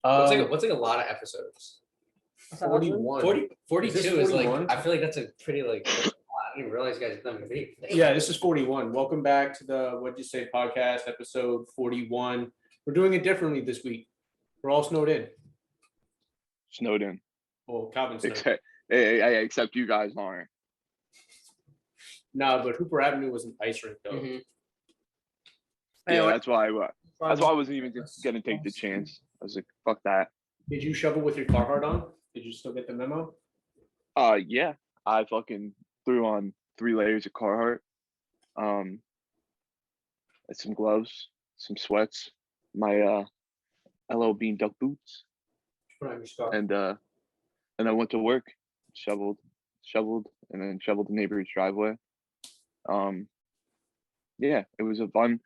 What's like a lot of episodes? 41. 42 is 41? like, I feel like that's a pretty like, I didn't even realize you guys done video. Yeah, this is 41. Welcome back to the What'd You Say podcast, episode 41. We're doing it differently this week. We're all snowed in. Snowed in. Well, Calvin's snowed. Except you guys aren't. No, but Hooper Avenue was an ice rink, though. Mm-hmm. Yeah, that's why I wasn't even going to take the chance. I was like, fuck that. Did you shovel with your Carhartt on? Did you still get the memo? Yeah. I fucking threw on 3 layers of Carhartt. Some gloves, some sweats, my LL Bean duck boots. And I went to work, shoveled, and then shoveled the neighbor's driveway. Yeah, it was fun.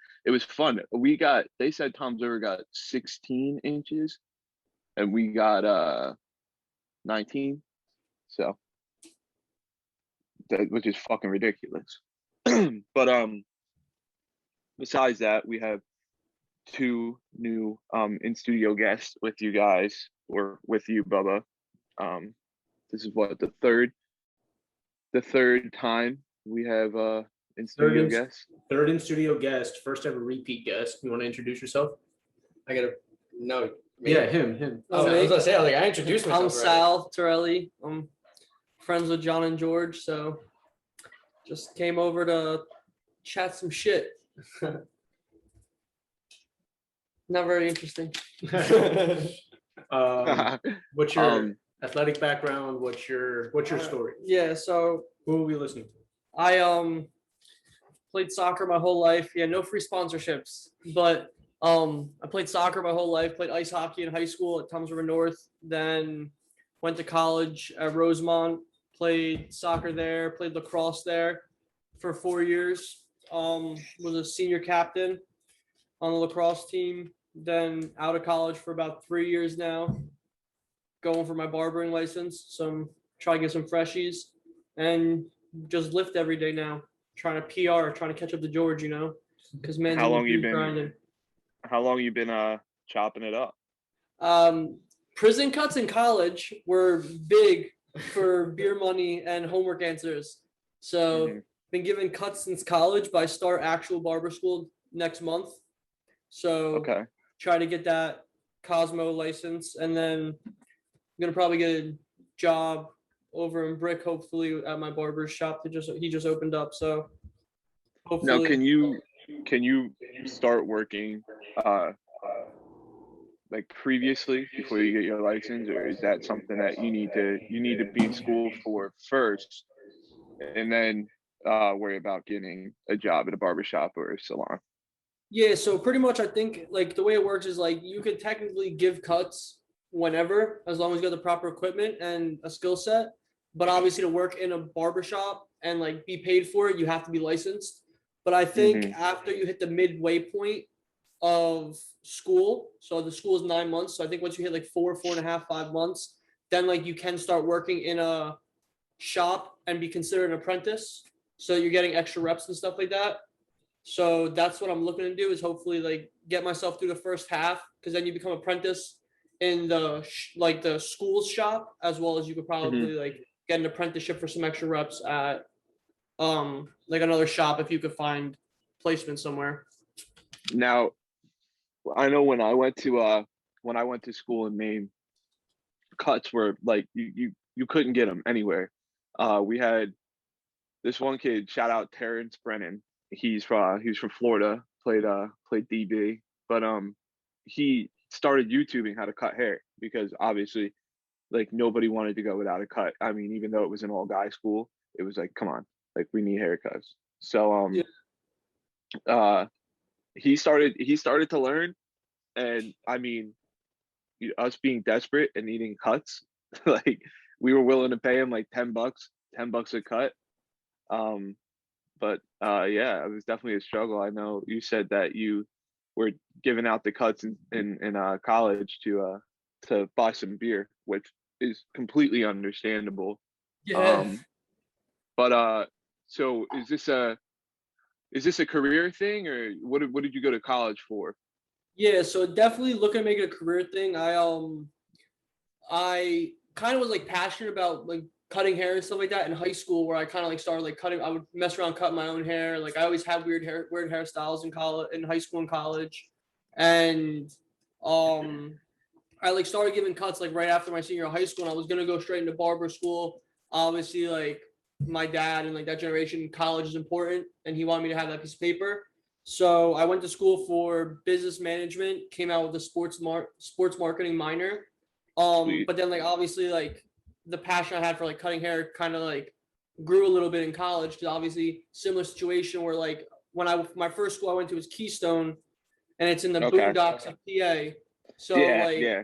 They said Tom's River got 16 inches and we got 19. So which is fucking ridiculous. But besides that, we have 2 new in studio guests with you guys, or with you, Bubba. This is what, the third time we have in studio guest. Third in studio guest, first ever repeat guest. You want to introduce yourself? No. Yeah, him. Oh, I was gonna say, I introduced myself. I'm Sal Turelli. I'm friends with John and George, so just came over to chat some shit. Not very interesting. What's your athletic background? What's your story? Yeah, so who are we listening to? I played soccer my whole life. Yeah, no free sponsorships, but I played soccer my whole life. Played ice hockey in high school at Tom's River North. Then went to college at Rosemont. Played soccer there. Played lacrosse there for 4 years. Was a senior captain on the lacrosse team. Then out of college for about 3 years now. Going for my barbering license. So I'm trying to get some freshies and just lift every day now. Trying to PR, trying to catch up to George, because man, how long you been chopping it up? Prison cuts in college were big for beer money and homework answers. So been given cuts since college, but I start actual barber school next month. So try to get that Cosmo license, and then I'm gonna probably get a job over in Brick, hopefully at my barber's shop. He just opened up, so hopefully. Now, can you start working like previously before you get your license, or is that something that you need to be in school for first, and then worry about getting a job at a barbershop or a salon? Yeah, so pretty much I think like the way it works is like you could technically give cuts whenever, as long as you got the proper equipment and a skill set. But obviously to work in a barbershop and like be paid for it, you have to be licensed. But I think after you hit the midway point of school, so the school is 9 months. So I think once you hit like 4.5, 5 months, then like you can start working in a shop and be considered an apprentice. So you're getting extra reps and stuff like that. So that's what I'm looking to do, is hopefully like get myself through the first half, because then you become apprentice in the the school's shop, as well as you could probably like get an apprenticeship for some extra reps at like another shop if you could find placement somewhere. Now, I know when I went to school in Maine, cuts were like you couldn't get them anywhere. We had this one kid, shout out Terrence Brennan. He's from Florida, played DB, but he started YouTubing how to cut hair, because obviously like nobody wanted to go without a cut. I mean, even though it was an all guy school, it was like, come on, like we need haircuts. So he started to learn, and I mean, us being desperate and needing cuts, like we were willing to pay him like $10 a cut. But yeah, it was definitely a struggle. I know you said that you were giving out the cuts in college to buy some beer, which is completely understandable. Yeah. But so is this a career thing, or what did you go to college for? Yeah, so definitely looking to make it a career thing. I kind of was like passionate about like cutting hair and stuff like that in high school, where I kind of like started like cutting. I would mess around cutting my own hair. Like I always had weird hairstyles in college, in high school and college, and um, I like started giving cuts like right after my senior year of high school. And I was gonna go straight into barber school. Obviously, like my dad and like that generation, college is important, and he wanted me to have that piece of paper. So I went to school for business management. Came out with a sports marketing minor. Sweet. But then like obviously like the passion I had for like cutting hair kind of like grew a little bit in college. Because obviously similar situation where like when my first school I went to was Keystone, and it's in the Okay. boondocks of PA. So Yeah, like yeah.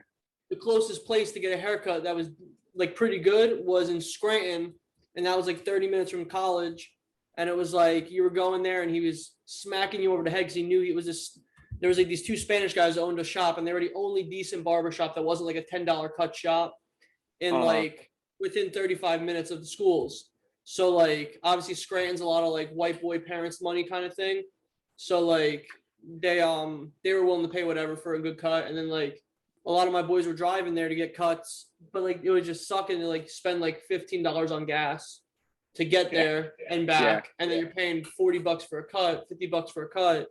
the closest place to get a haircut that was like pretty good was in Scranton, and that was like 30 minutes from college. And it was like you were going there, and he was smacking you over the head because he knew he was this. There was like these two Spanish guys that owned a shop, and they were the only decent barber shop that wasn't like a $10 cut shop in like within 35 minutes of the schools. So like obviously Scranton's a lot of like white boy parents money kind of thing. So like they were willing to pay whatever for a good cut. And then like a lot of my boys were driving there to get cuts, but like it was just sucking to like spend like $15 on gas to get there and back. And then you're paying $40 for a cut, $50 for a cut.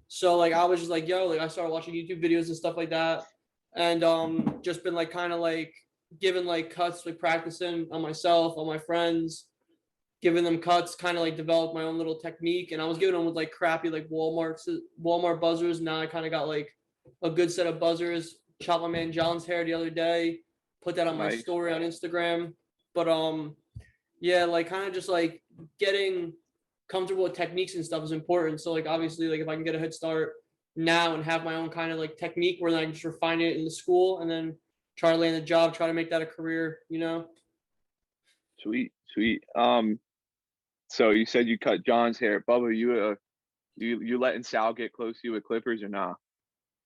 So like I was just like, yo, like I started watching YouTube videos and stuff like that. And just been like kind of like giving like cuts, like practicing on myself, on my friends, giving them cuts, kind of like developed my own little technique. And I was giving them with like crappy like Walmart buzzers. Now I kind of got like a good set of buzzers. Shot my man John's hair the other day, put that on my story on Instagram. But yeah, like kind of just like getting comfortable with techniques and stuff is important. So like obviously like if I can get a head start now and have my own kind of like technique where then I can just refine it in the school and then try to land a job, try to make that a career, you know? Sweet. So you said you cut John's hair. Bubba, you letting Sal get close to you with clippers or not?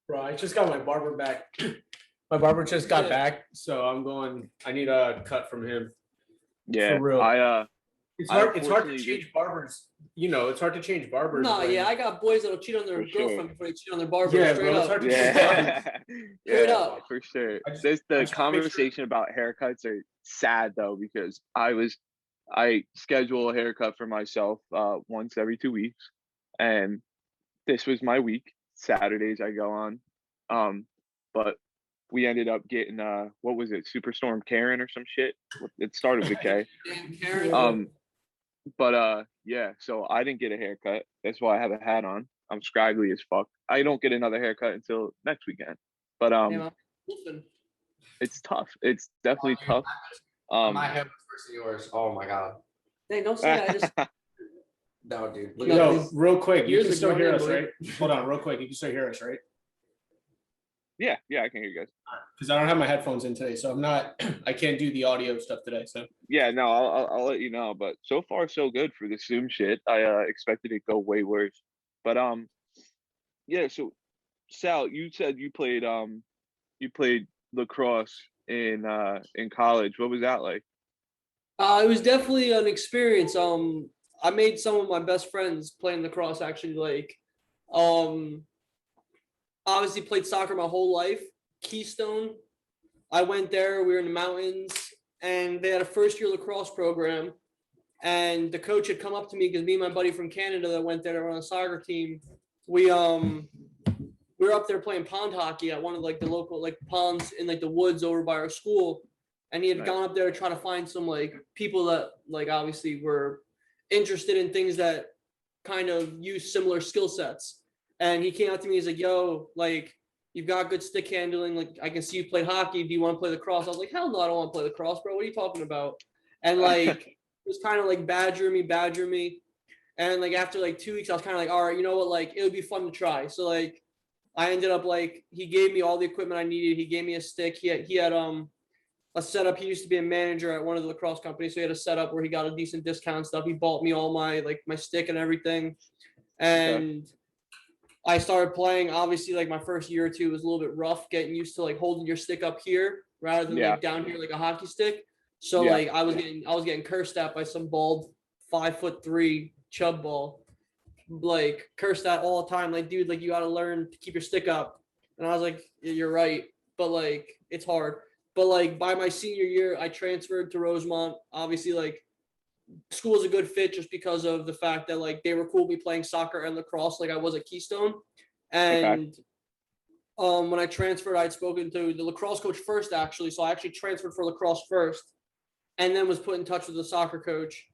Bro, I just got my barber back. My barber just got back, so I need a cut from him. Yeah. For real. It's hard to unfortunately change barbers. You know, it's hard to change barbers. No, yeah, I got boys that'll cheat on their For sure. girlfriend before they cheat on their barber. Yeah, straight bro, it's up. hard to change barbers. Straight up. For sure. I just The wanna make sure- conversation about haircuts are sad though, because I schedule a haircut for myself once every 2 weeks, and this was my week. Saturdays I go on, but we ended up getting what was it, Superstorm Karen or some shit. It started with a K. Damn, Karen. But yeah, so I didn't get a haircut. That's why I have a hat on. I'm scraggly as fuck. I don't get another haircut until next weekend. But Listen. it's tough. It's definitely tough. My head was worse than yours. Oh my god. Hey, don't say that. I just No, dude. Look No, at Yo, this. real quick, you Years can still ago, hear us, boy. right? Hold on, real quick, you can still hear us, right? Yeah, I can hear you guys. Because I don't have my headphones in today, so I can't do the audio stuff today. So Yeah, no, I'll let you know. But so far so good for the Zoom shit. I expected it to go way worse. But yeah. So Sal, you said you played lacrosse in college. What was that like? it was definitely an experience. I made some of my best friends playing lacrosse actually. Like, obviously played soccer my whole life. Keystone, I went there. We were in the mountains, and they had a first-year lacrosse program. And the coach had come up to me because me and my buddy from Canada that went there to run a soccer team. We were up there playing pond hockey at one of like the local like ponds in like the woods over by our school. And he had Nice. gone up there to try to find some like people that like obviously were interested in things that kind of use similar skill sets. And he came out to me, he's like, yo, like, you've got good stick handling. Like, I can see you play hockey. Do you want to play lacrosse? I was like, hell no, I don't want to play lacrosse, bro. What are you talking about? And like, it was kind of like badger me. And like, after like 2 weeks, I was kind of like, all right, you know what? Like, it would be fun to try. So like, I ended up like, he gave me all the equipment I needed. He gave me a stick. He had a setup. He used to be a manager at one of the lacrosse companies. So he had a setup where he got a decent discount and stuff. He bought me all my, like my stick and everything. And I started playing, obviously like my first year or two was a little bit rough getting used to like holding your stick up here rather than like down here like a hockey stick. So like I was getting cursed at by some bald 5'3" chub ball, like cursed at all the time. Like, dude, like you got to learn to keep your stick up. And I was like, you're right, but like it's hard. But like by my senior year, I transferred to Rosemont. Obviously, like school was a good fit just because of the fact that like they were cool with me playing soccer and lacrosse like I was at Keystone. And when I transferred, I'd spoken to the lacrosse coach first, actually. So I actually transferred for lacrosse first, and then was put in touch with the soccer coach.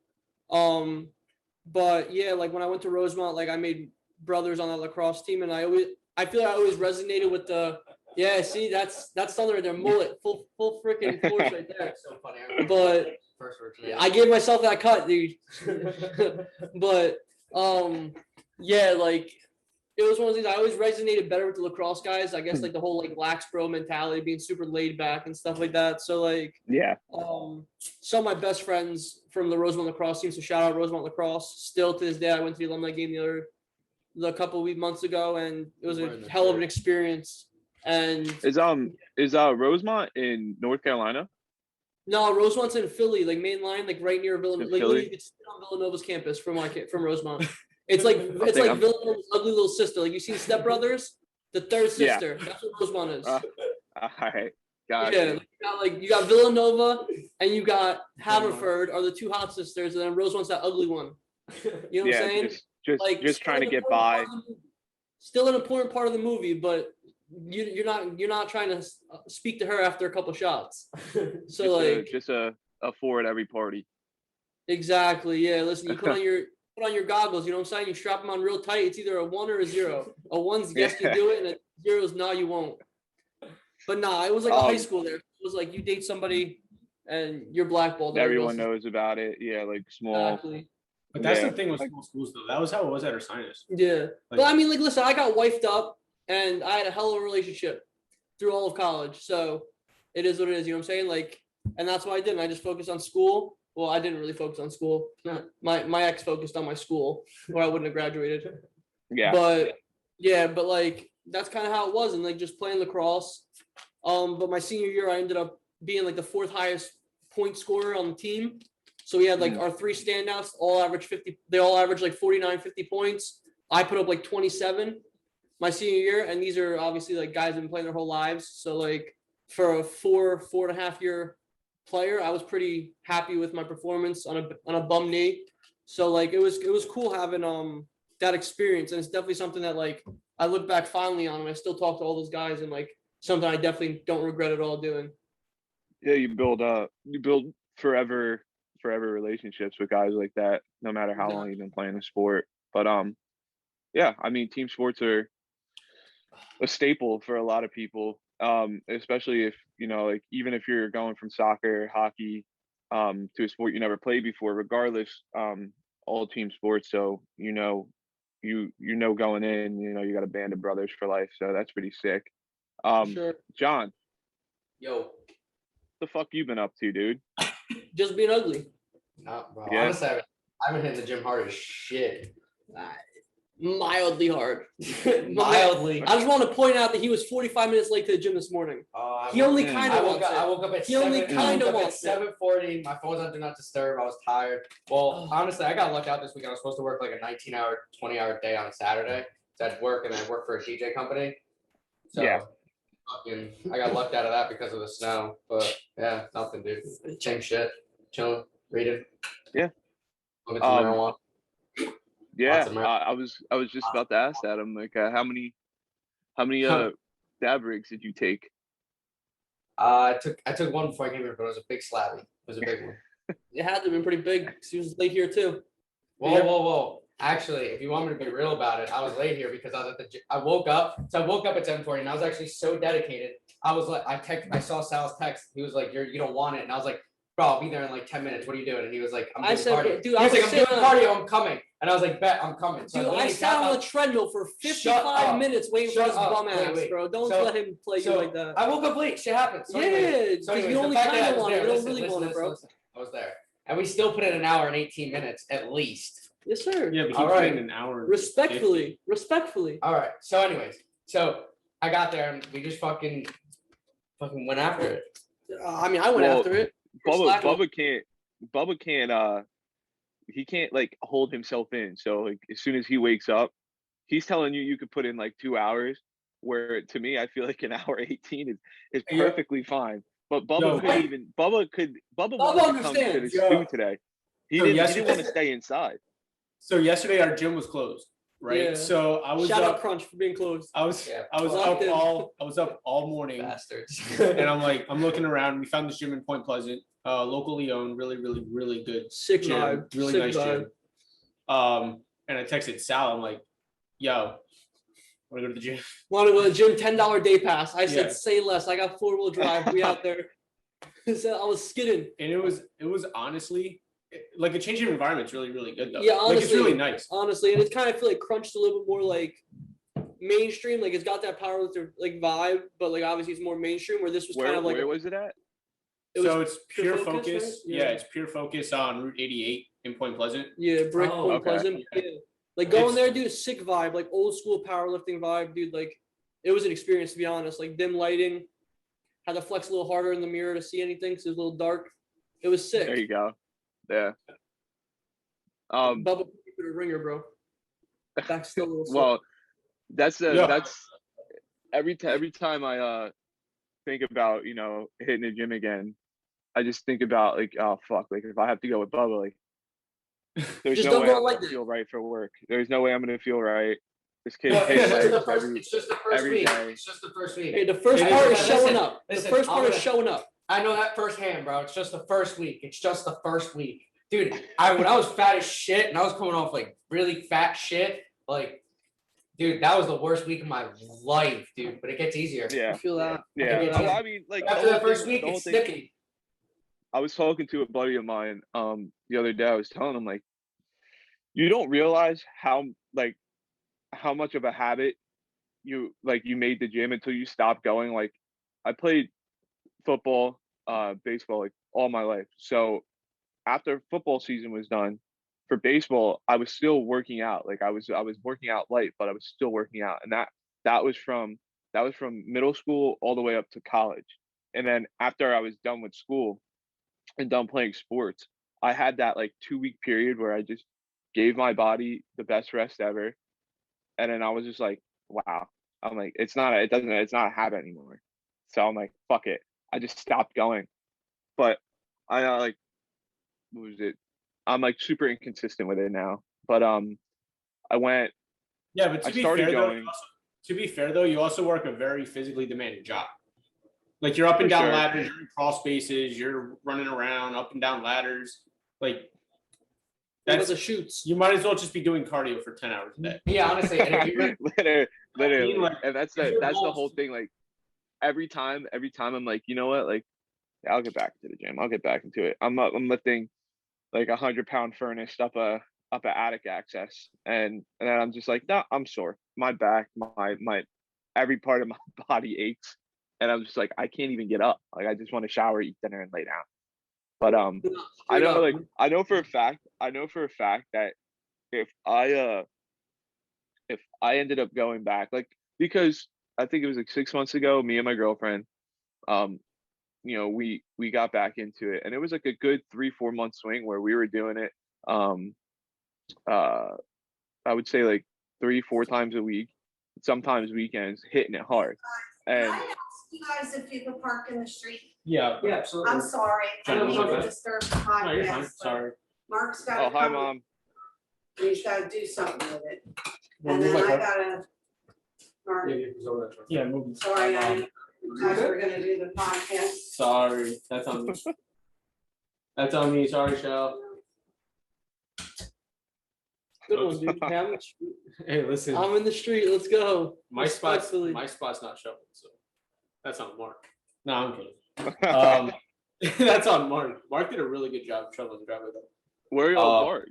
But yeah, like when I went to Rosemont, like I made brothers on that lacrosse team, and I feel like I always resonated with the see that's Thunder in their mullet, full freaking force right there. So funny. I remember But first originated. I gave myself that cut, dude. But yeah, like it was one of these. I always resonated better with the lacrosse guys. I guess like the whole like lax bro mentality, being super laid back and stuff like that. So like some of my best friends from the Rosemont lacrosse team. So shout out Rosemont lacrosse. Still to this day, I went to the alumni game the couple of months ago, and it was a hell of an experience. And is Rosemont in North Carolina? No, Rosemont's in Philly, like main line, like right near Villanova. Like Philly? literally, it's on Villanova's campus from Rosemont. It's like Villanova's ugly little sister. Like you seen Step Brothers, the third sister. Yeah. That's what Rosemont is. All right, gotcha. You got Villanova and you got Haverford are the two hot sisters, and then Rosemont's that ugly one. You know what I'm saying? Just trying to get by. Still an important part of the movie, but you're not trying to speak to her after a couple shots. So just a four at every party. Exactly. Yeah. Listen, you put on your goggles. You know what I'm saying? You strap them on real tight. It's either a 1 or a 0. A 1's yes, you do it, and a 0's no, you won't. But nah, it was like a high school there. It was like you date somebody and you're blackballed. Everyone knows about it. Yeah, like small. Exactly. But that's the thing with small schools, though. That was how it was at Ursinus. Yeah. But I mean, like, listen, I got wifed up, and I had a hell of a relationship through all of college. So it is what it is. You know what I'm saying? Like, and that's why I didn't. I just focused on school. Well, I didn't really focus on school. My ex focused on my school, or I wouldn't have graduated. Yeah. But like that's kind of how it was, and like just playing lacrosse. But my senior year, I ended up being like the 4th highest point scorer on the team. So we had like our 3 standouts all average 50. They all averaged like 49, 50 points. I put up like 27 my senior year, and these are obviously like guys that have been playing their whole lives. So like for a 4.5 year player, I was pretty happy with my performance on a bum knee. So like it was cool having that experience, and it's definitely something that like I look back fondly on, and I still talk to all those guys, and like something I definitely don't regret at all doing. Yeah, you build forever relationships with guys like that, no matter how long you've been playing the sport. But yeah, I mean, team sports are a staple for a lot of people, especially if like even if you're going from soccer, hockey, to a sport you never played before. Regardless, all team sports. So going in, you got a band of brothers for life. So that's pretty sick. Sure. John, Yo, the fuck you been up to, dude? Just being ugly. No, bro. Yeah. Honestly, I've been hitting the gym hard as shit. Mildly hard. Mildly. I just want to point out that he was 45 minutes late to the gym this morning. He only kind of wants it. I woke up at He only kind of wants it. 7:40. My phone's on Do Not Disturb. I was tired. Well, honestly, I got lucked out this week. I was supposed to work like a 19-hour, 20-hour day on a Saturday. So I'd work, and I work for a DJ company. So Yeah. I got lucked out of that because of the snow. But yeah, nothing, dude. Same shit. Chilling, reading. Yeah. Looking at some marijuana. Yeah, I was just about to ask that. I'm like, how many dab rigs did you take? I took one before I came here, but it was a big slabby. It was a big one. It had to have been pretty big because he was late here too. Whoa. Actually, if you want me to be real about it, I was late here because I was at the gym. I woke up at 7:40, and I was actually so dedicated. I was like, I saw Sal's text. He was like, you don't want it. And I was like, bro, I'll be there in like 10 minutes. What are you doing? And he was like, I'm doing cardio. Dude, he was like, I'm doing cardio. I'm coming. And I was like, bet, I'm coming. So dude, I sat on the treadmill for 55 minutes waiting for his bum ass, bro. Don't let him play you like that. I woke up late. Shit happens. So you only kind of want it. You don't really want it, bro. I was there. And we still put in an hour and 18 minutes at least. Yes, sir. Yeah, but he put in an hour. Respectfully. All right. So anyways, I got there and we just fucking went after it. I mean, I went after it. Bubba can't he can't like hold himself in. So like as soon as he wakes up, he's telling you could put in like 2 hours, where to me I feel like an hour 18 is Yeah. perfectly fine. But Yo, Bubba wanted to come to the understands. stew today. He So didn't yesterday- want to stay inside. So yesterday our gym was closed, right? Yeah. So I was Shout out up. Crunch for being closed. I was Yeah, locked in. up all morning, Bastards. and I'm looking around. We found this gym in Point Pleasant, locally owned, really good Sick gym, vibe. really Sick nice vibe. gym. And I texted Sal. I'm like, "Yo, want to go to the gym?" Want to go to the gym? $10 day pass. I said, Yeah. say less. I got 4-wheel drive. We out there. So I was skidding. And it was honestly like a change of environment's really good though. Yeah, like it's honestly. really nice. Honestly, and it's kind of feel like Crunched a little bit more like mainstream. Like it's got that powerlifter like vibe, but like obviously it's more mainstream. Where this was kind of like Where was it at? So it's Pure Pure Focus, Focus. right? Yeah. Yeah. It's Pure Focus on Route 88 in Point Pleasant. yeah, Brick Oh, Point okay. Pleasant. Yeah. Yeah. Like going It's- there, dude, sick vibe, like old school powerlifting vibe, dude. Like it was an experience to be honest. Like dim lighting, had to flex a little harder in the mirror to see anything because it was a little dark. It was sick. There you go. Yeah. Bubba, you put a ringer, bro. Back still a little. sore. Well, that's Yeah. every time I think about hitting the gym again, I just think about like, oh fuck, like if I have to go with Bubba, like there's Just no don't way go I'm like gonna that. feel right for work. There's no way I'm gonna feel right. This kid Well, hits it's just the legs first- every it's just the first every week. day. It's just the first week. Hey, the first Hey, part is listen, showing up. listen, The first I'm part is gonna- showing up. I know that firsthand, bro. It's just the first week. It's just the first week. Dude, when I was fat as shit and I was coming off like really fat shit, like, dude, that was the worst week of my life, dude. But it gets easier. I Yeah. feel that. Yeah. Okay, Well, I mean, like After the that whole first thing- week, the whole it's thing- sticky. I was talking to a buddy of mine the other day. I was telling him like, you don't realize how much of a habit you made the gym until you stop going. Like I played football, baseball like all my life. So after football season was done, for baseball, I was still working out. Like I was working out light, but I was still working out. And that was from middle school all the way up to college. And then after I was done with school and done playing sports, I had that like 2-week period where I just gave my body the best rest ever. And then I was just like, wow. I'm like, it's not a habit anymore. So I'm like, fuck it. I just stopped going. But I like, what was it? I'm like super inconsistent with it now. But I went. Yeah, but I to be started fair though, going- you also work a very physically demanding job. Like you're up and For down sure. ladders, you're in crawl spaces, you're running around up and down ladders. Like That's that's the shoots. you might as well just be doing cardio for 10 hours a day. Yeah, honestly. And if you really, literally, like, and that's if you're the lost- whole thing. Like every time I'm like, you know what? Like, yeah, I'll get back to the gym. I'll get back into it. I'm lifting like 100-pound furnace up a attic access, and then I'm just like, no, I'm sore. My back, my every part of my body aches, and I'm just like, I can't even get up. Like I just want to shower, eat dinner, and lay down. But I Straight know, up. like I know for a fact that if I ended up going back, like because I think it was like 6 months ago, me and my girlfriend, we got back into it, and it was like a good 3-4 month swing where we were doing it. I would say like 3-4 times a week, sometimes weekends, hitting it hard. Can And I ask you guys if you could park in the street? Yeah. yeah, absolutely. I'm sorry, I Sure, don't mean no, to go ahead. disturb the No, you're fine. podcast, but Sorry. Mark's oh, gotta hi, come, mom. and he's gotta do something with it. Well, And move then my I car. gotta, Mark, Yeah, move. sorry, I didn't, you guys were gonna do the podcast. Sorry, that's on me. That's on me. Sorry, Shell. Good one, dude. Hey, I'm, in the street. Hey, listen. I'm in the street. Let's go. My spot's Respectfully. not shoveled, so that's on Mark. No, I'm kidding. That's on Mark. Mark did a really good job of shoveling the driveway though. Where are y'all Uh, parked?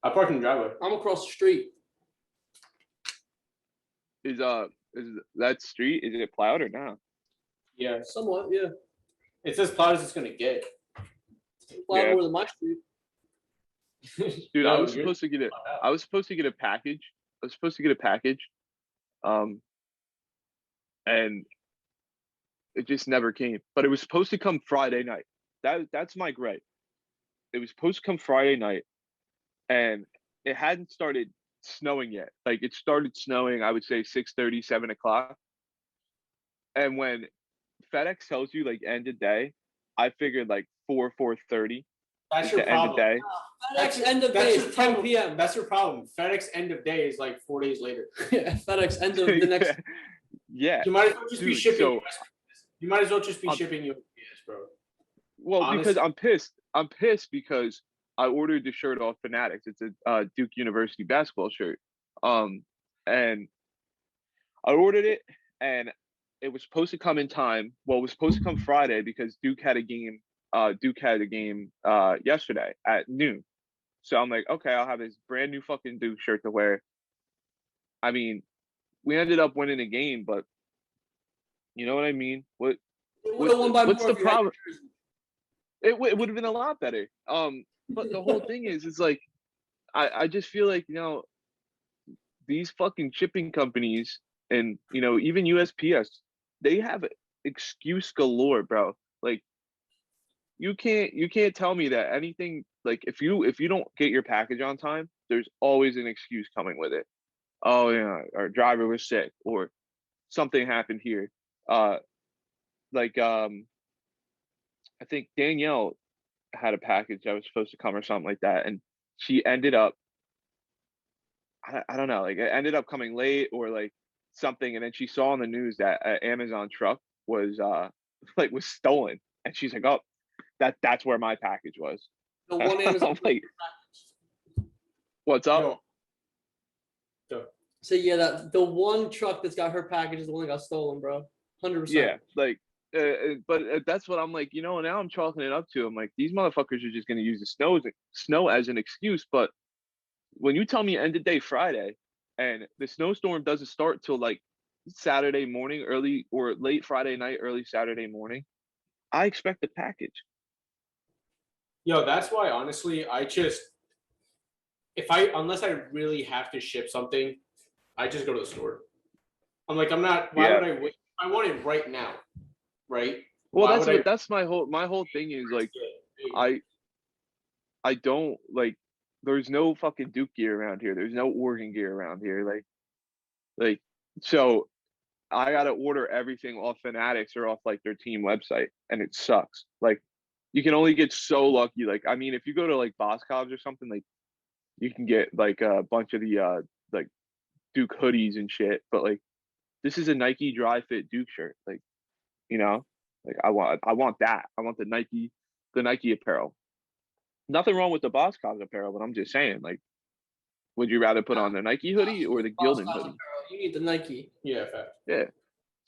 I parked in the driveway. I'm across the street. Is that street, is it plowed or not? Yeah. Somewhat, yeah. It says plowed as it's gonna get. A lot Yeah. more than my street. Dude, No, I was you're- supposed to get a package. I was supposed to get a package. And it just never came. But it was supposed to come Friday night. That's my gripe. It was supposed to come Friday night, and it hadn't started snowing yet. Like it started snowing, I would say 6:30, 7 o'clock. And when FedEx tells you like end of day, I figured like 4:30 That's is your the end of problem. day. FedEx end of day That's is your 10 problem. p.m. That's your problem. FedEx end of day is like 4 days later. FedEx end of the next. Yeah. You might as well just be Dude, shipping. so- You might as well just be I'm- shipping UPS, bro. Well, because Honestly. I'm pissed. I'm pissed because I ordered the shirt off Fanatics. It's a Duke University basketball shirt. And I ordered it, and it was supposed to come in time. Well, it was supposed to come Friday because Duke had a game. Duke had a game yesterday at noon. So I'm like, okay, I'll have this brand new fucking Duke shirt to wear. I mean, we ended up winning the game, but you know what I mean? It would have won by what's more the if you had your problem? jersey. It would have been a lot better. But the whole thing is, it's like I just feel like, these fucking shipping companies and even USPS, they have excuse galore, bro. Like you can't tell me that anything, like if you don't get your package on time, there's always an excuse coming with it. Oh yeah, our driver was sick or something happened here. Like I think Danielle had a package that was supposed to come or something like that, and she ended up, I don't know, like it ended up coming late or like something, and then she saw on the news that an Amazon truck was was stolen, and she's like, oh, that's where my package was. The one Amazon. I'm like, what's up? Yo. So yeah, that the one truck that's got her package is the one that got stolen, bro. 100%. Yeah, like, but that's what I'm like. Now I'm chalking it up to. I'm like, these motherfuckers are just gonna use the snow as an excuse. But when you tell me end of day Friday, and the snowstorm doesn't start till like Saturday morning, early or late Friday night, early Saturday morning, I expect the package. Yo, that's why honestly, unless I really have to ship something, I just go to the store. I'm like, I'm not. Why Yeah. would I wait? I want it right now, right? Well, Why that's would what that's my whole thing is like. I don't like. There's no fucking Duke gear around here. There's no Oregon gear around here. Like so. I gotta order everything off Fanatics or off like their team website, and it sucks. Like, you can only get so lucky. Like, I mean, if you go to like Boscov's or something, like, you can get like a bunch of the like Duke hoodies and shit. But like, this is a Nike dry fit Duke shirt. Like, like I want that. I want the Nike apparel. Nothing wrong with the Boscov's apparel, but I'm just saying, like, would you rather put on the Nike hoodie or the Gildan hoodie? You need the Nike. Yeah, fact. Yeah, that's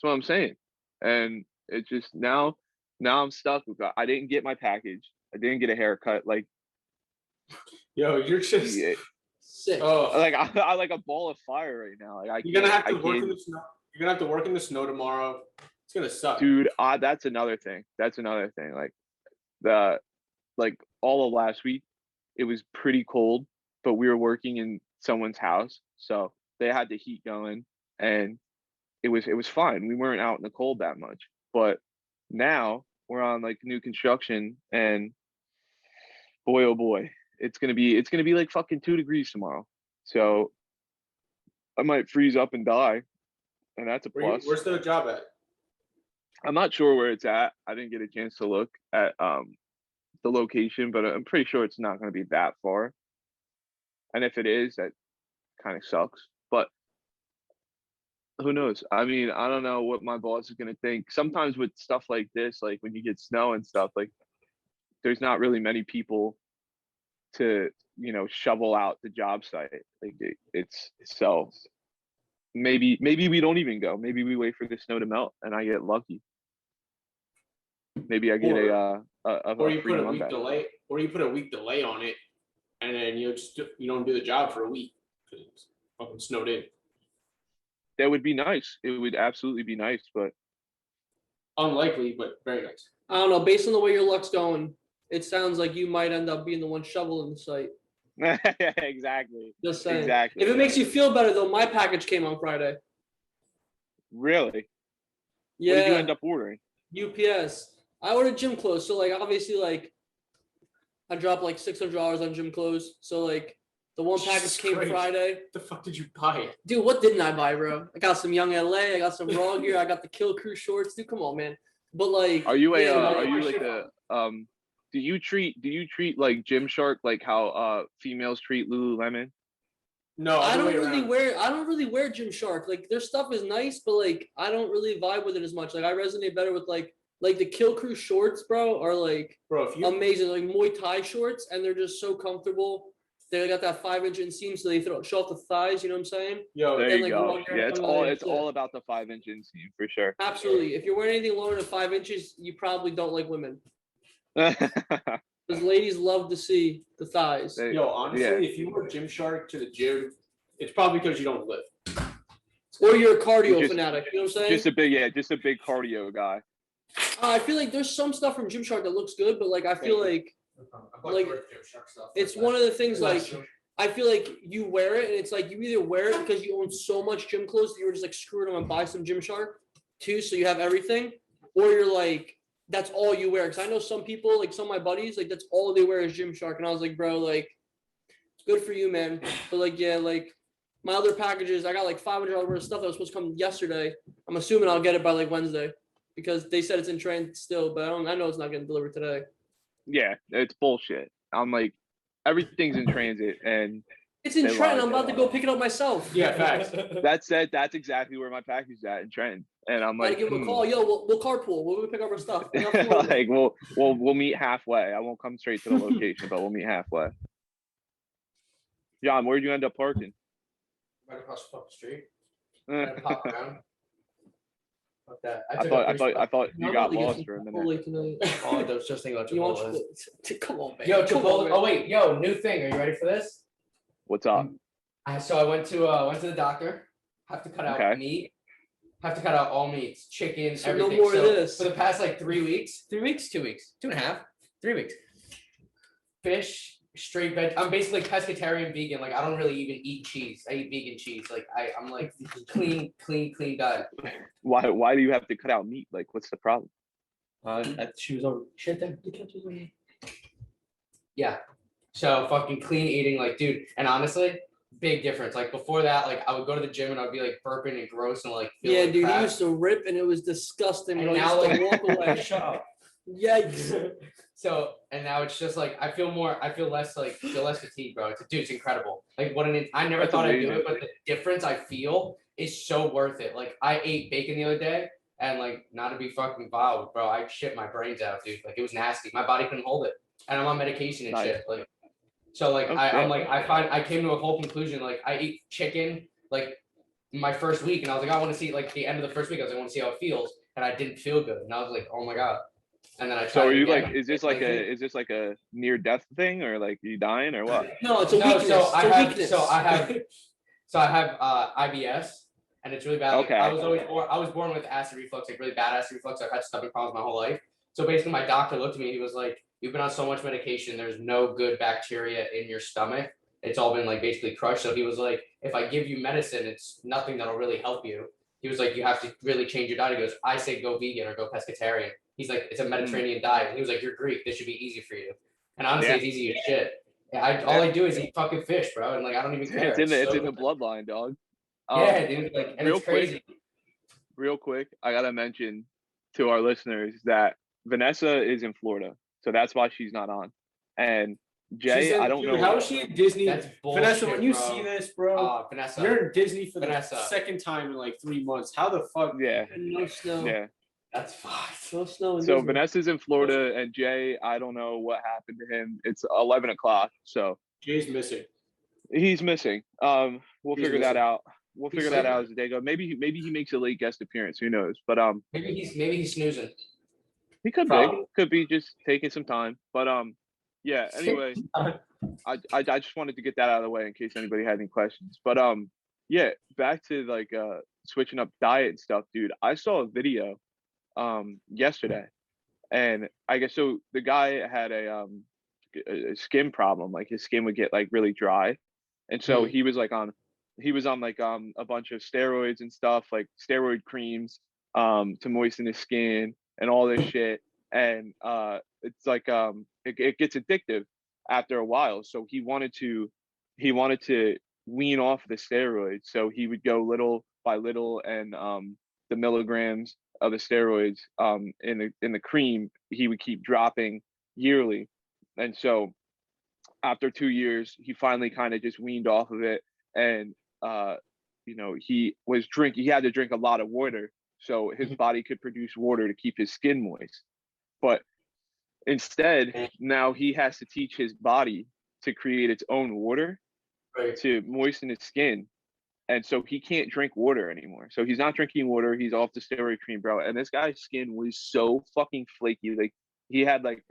what I'm saying. And it's just now I'm stuck with that. I didn't get my package. I didn't get a haircut. Like, Yo, you're just Sick. like I like a ball of fire right now. Like You're gonna have to I work in can't, the snow. You're gonna have to work in the snow tomorrow. It's gonna suck, dude. That's another thing. Like all of last week, it was pretty cold, but we were working in someone's house, so they had the heat going, and it was fine. We weren't out in the cold that much. But now we're on like new construction, and boy oh boy, it's gonna be like fucking 2 degrees tomorrow. So I might freeze up and die, and that's a plus. Where's the job at? I'm not sure where it's at. I didn't get a chance to look at the location, but I'm pretty sure it's not going to be that far. And if it is, that kind of sucks. But who knows? I mean, I don't know what my boss is going to think. Sometimes with stuff like this, like when you get snow and stuff, like there's not really many people to, shovel out the job site. Like it's so maybe we don't even go. Maybe we wait for the snow to melt and I get lucky. Maybe I get a Or you free put a Monday. week delay, or you put a week delay on it, and then you don't do the job for a week because it's fucking snowed in. That would be nice. It would absolutely be nice, but Unlikely, but very nice. I don't know. Based on the way your luck's going, it sounds like you might end up being the one shoveling the site. exactly. Just saying. Exactly. If it makes you feel better, though, my package came on Friday. Really? Yeah. What did you end up ordering? UPS. I ordered gym clothes, so like obviously like I dropped like $600 on gym clothes. So like The one package Jesus came Christ. Friday. What the fuck did you buy? Dude, what didn't I buy, bro? I got some Young LA. I got some Raw gear. I got the Kill Crew shorts. Dude, come on, man. But like, Are you yeah, are you like do you treat like Gymshark like how females treat Lululemon? No, I other don't way really around. wear Gymshark. Like their stuff is nice, but like I don't really vibe with it as much. Like I resonate better with like the Kill Crew shorts, bro, are like Bro, if you amazing. Like Muay Thai shorts, and they're just so comfortable. They got that 5-inch inseam, so they show off the thighs. You know what I'm saying? yo, There then, you like, go. long hair, Yeah, it's yeah. all about the 5-inch inseam for sure. Absolutely. If you're wearing anything lower than 5 inches, you probably don't like women. Because ladies love to see the thighs. yo, honestly, yeah. if you wear Gymshark to the gym, it's probably because you don't lift. Or you're a cardio Just- fanatic. You know what I'm saying? just a big cardio guy. I feel like there's some stuff from Gymshark that looks good, but like I feel like Like, it's one of the things like I feel like you wear it and it's like you either wear it because you own so much gym clothes that you were just like screw it, I'm gonna buy some Gymshark too, so you have everything, or you're like that's all you wear. Because I know some people, like some of my buddies, like that's all they wear is Gymshark, and I was like, bro, like good for you, man. But like yeah, like my other packages, I got like $500 worth of stuff that was supposed to come yesterday. I'm assuming I'll get it by like Wednesday because they said it's in transit still, but I know it's not getting delivered today. Yeah, it's bullshit. I'm like, everything's in transit, and It's in They Trenton. lied. I'm about to go pick it up myself. Yeah, facts. that said, that's exactly where my package is at in Trenton. And I'm Gotta like, give him a call. Yo, we'll carpool. We'll pick up our stuff. like we'll meet halfway. I won't come straight to the location, but we'll meet halfway. John, where'd you end up parking? Right across the fucking street. Eh, Gonna pop around. Fuck that. I thought you got lost for a minute. Oh, there was just thinking about You want Chipotle. come on, man. Yo, Come Chipotle. on, man. Oh wait, yo, new thing. Are you ready for this? What's up? So I went to the doctor. Have to cut out Okay. meat. Have to cut out all meats, chicken, So no everything. more of So this. for the past like 3 weeks, 3 weeks, 2 weeks, 2.5, 3 weeks. Fish, straight veg. I'm basically pescatarian, vegan. Like I don't really even eat cheese. I eat vegan cheese. Like I'm like clean diet. Why do you have to cut out meat? Like, what's the problem? She was over shit there. Yeah. So fucking clean eating, like dude. And honestly, big difference. Like before that, like I would go to the gym and I'd be like burping and gross and like feel Yeah, like dude, crap. he used to rip and it was disgusting. And Bro. He now used to like walk away. shut up. Yikes. So and now it's just like I feel less fatigued, bro. Dude, it's incredible. Like I never That's thought I'd do amazing. it, but the difference I feel is so worth it. Like I ate bacon the other day and like not to be fucking vile, bro. I shit my brains out, dude. Like it was nasty. My body couldn't hold it. And I'm on medication and Nice. shit. Like so like Oh, I came to a whole conclusion. Like I ate chicken like my first week and I was like, I want to see like the end of the first week, I was like, I want to see how it feels. And I didn't feel good. And I was like, oh my God. And then I tried. So are it you again. like, is this like a near death thing, or like you dying or what? No, it's a weakness. So It's a weakness. I have IBS and it's really bad. Like, Okay. I was born with acid reflux, like really bad acid reflux. I've had stomach problems my whole life. So basically my doctor looked at me, he was like, you've been on so much medication, there's no good bacteria in your stomach. It's all been like basically crushed. So he was like, if I give you medicine, it's nothing that'll really help you. He was like, you have to really change your diet. He goes, I say go vegan or go pescatarian. He's like, it's a Mediterranean diet. He was like, you're Greek. This should be easy for you. And honestly, Yeah. it's easy as shit. Yeah, all I do is eat fucking fish, bro. And like, I don't even care. It's in the so- bloodline, dog. Yeah, dude. Like, and real it's crazy. Real quick, I gotta mention to our listeners that Vanessa is in Florida, so that's why she's not on. And Jay, I don't know. How is she at Disney? That's bullshit, Vanessa, when you bro. see this, bro, Vanessa. you're in Disney for the Vanessa. second time in like 3 months. How the fuck? Yeah, And no snow. yeah. That's fucked. No snow. in So Disney. Vanessa's in Florida, and Jay, I don't know what happened to him. It's 11 o'clock, so Jay's missing. he's missing. We'll He's figure that missing. out. We'll He's figure that sleeping. out as the day goes. Maybe he makes a late guest appearance. Who knows? But Maybe he's snoozing. he could Probably. be just taking some time. But yeah. Anyway, I just wanted to get that out of the way in case anybody had any questions. But yeah, back to like switching up diet and stuff, dude. I saw a video yesterday, and I guess so the guy had a skin problem. Like his skin would get like really dry, and so he was on like a bunch of steroids and stuff, like steroid creams to moisten his skin and all this shit. And it's like it gets addictive after a while. So he wanted to he wanted to wean off the steroids, so he would go little by little, and the milligrams of the steroids in the cream he would keep dropping yearly. And so after 2 years, he finally kind of just weaned off of it, and he had to drink a lot of water so his body could produce water to keep his skin moist. But instead, now he has to teach his body to create its own water to moisten his skin. And so he can't drink water anymore. So he's not drinking water. He's off the steroid cream, bro. And this guy's skin was so fucking flaky. Like he had like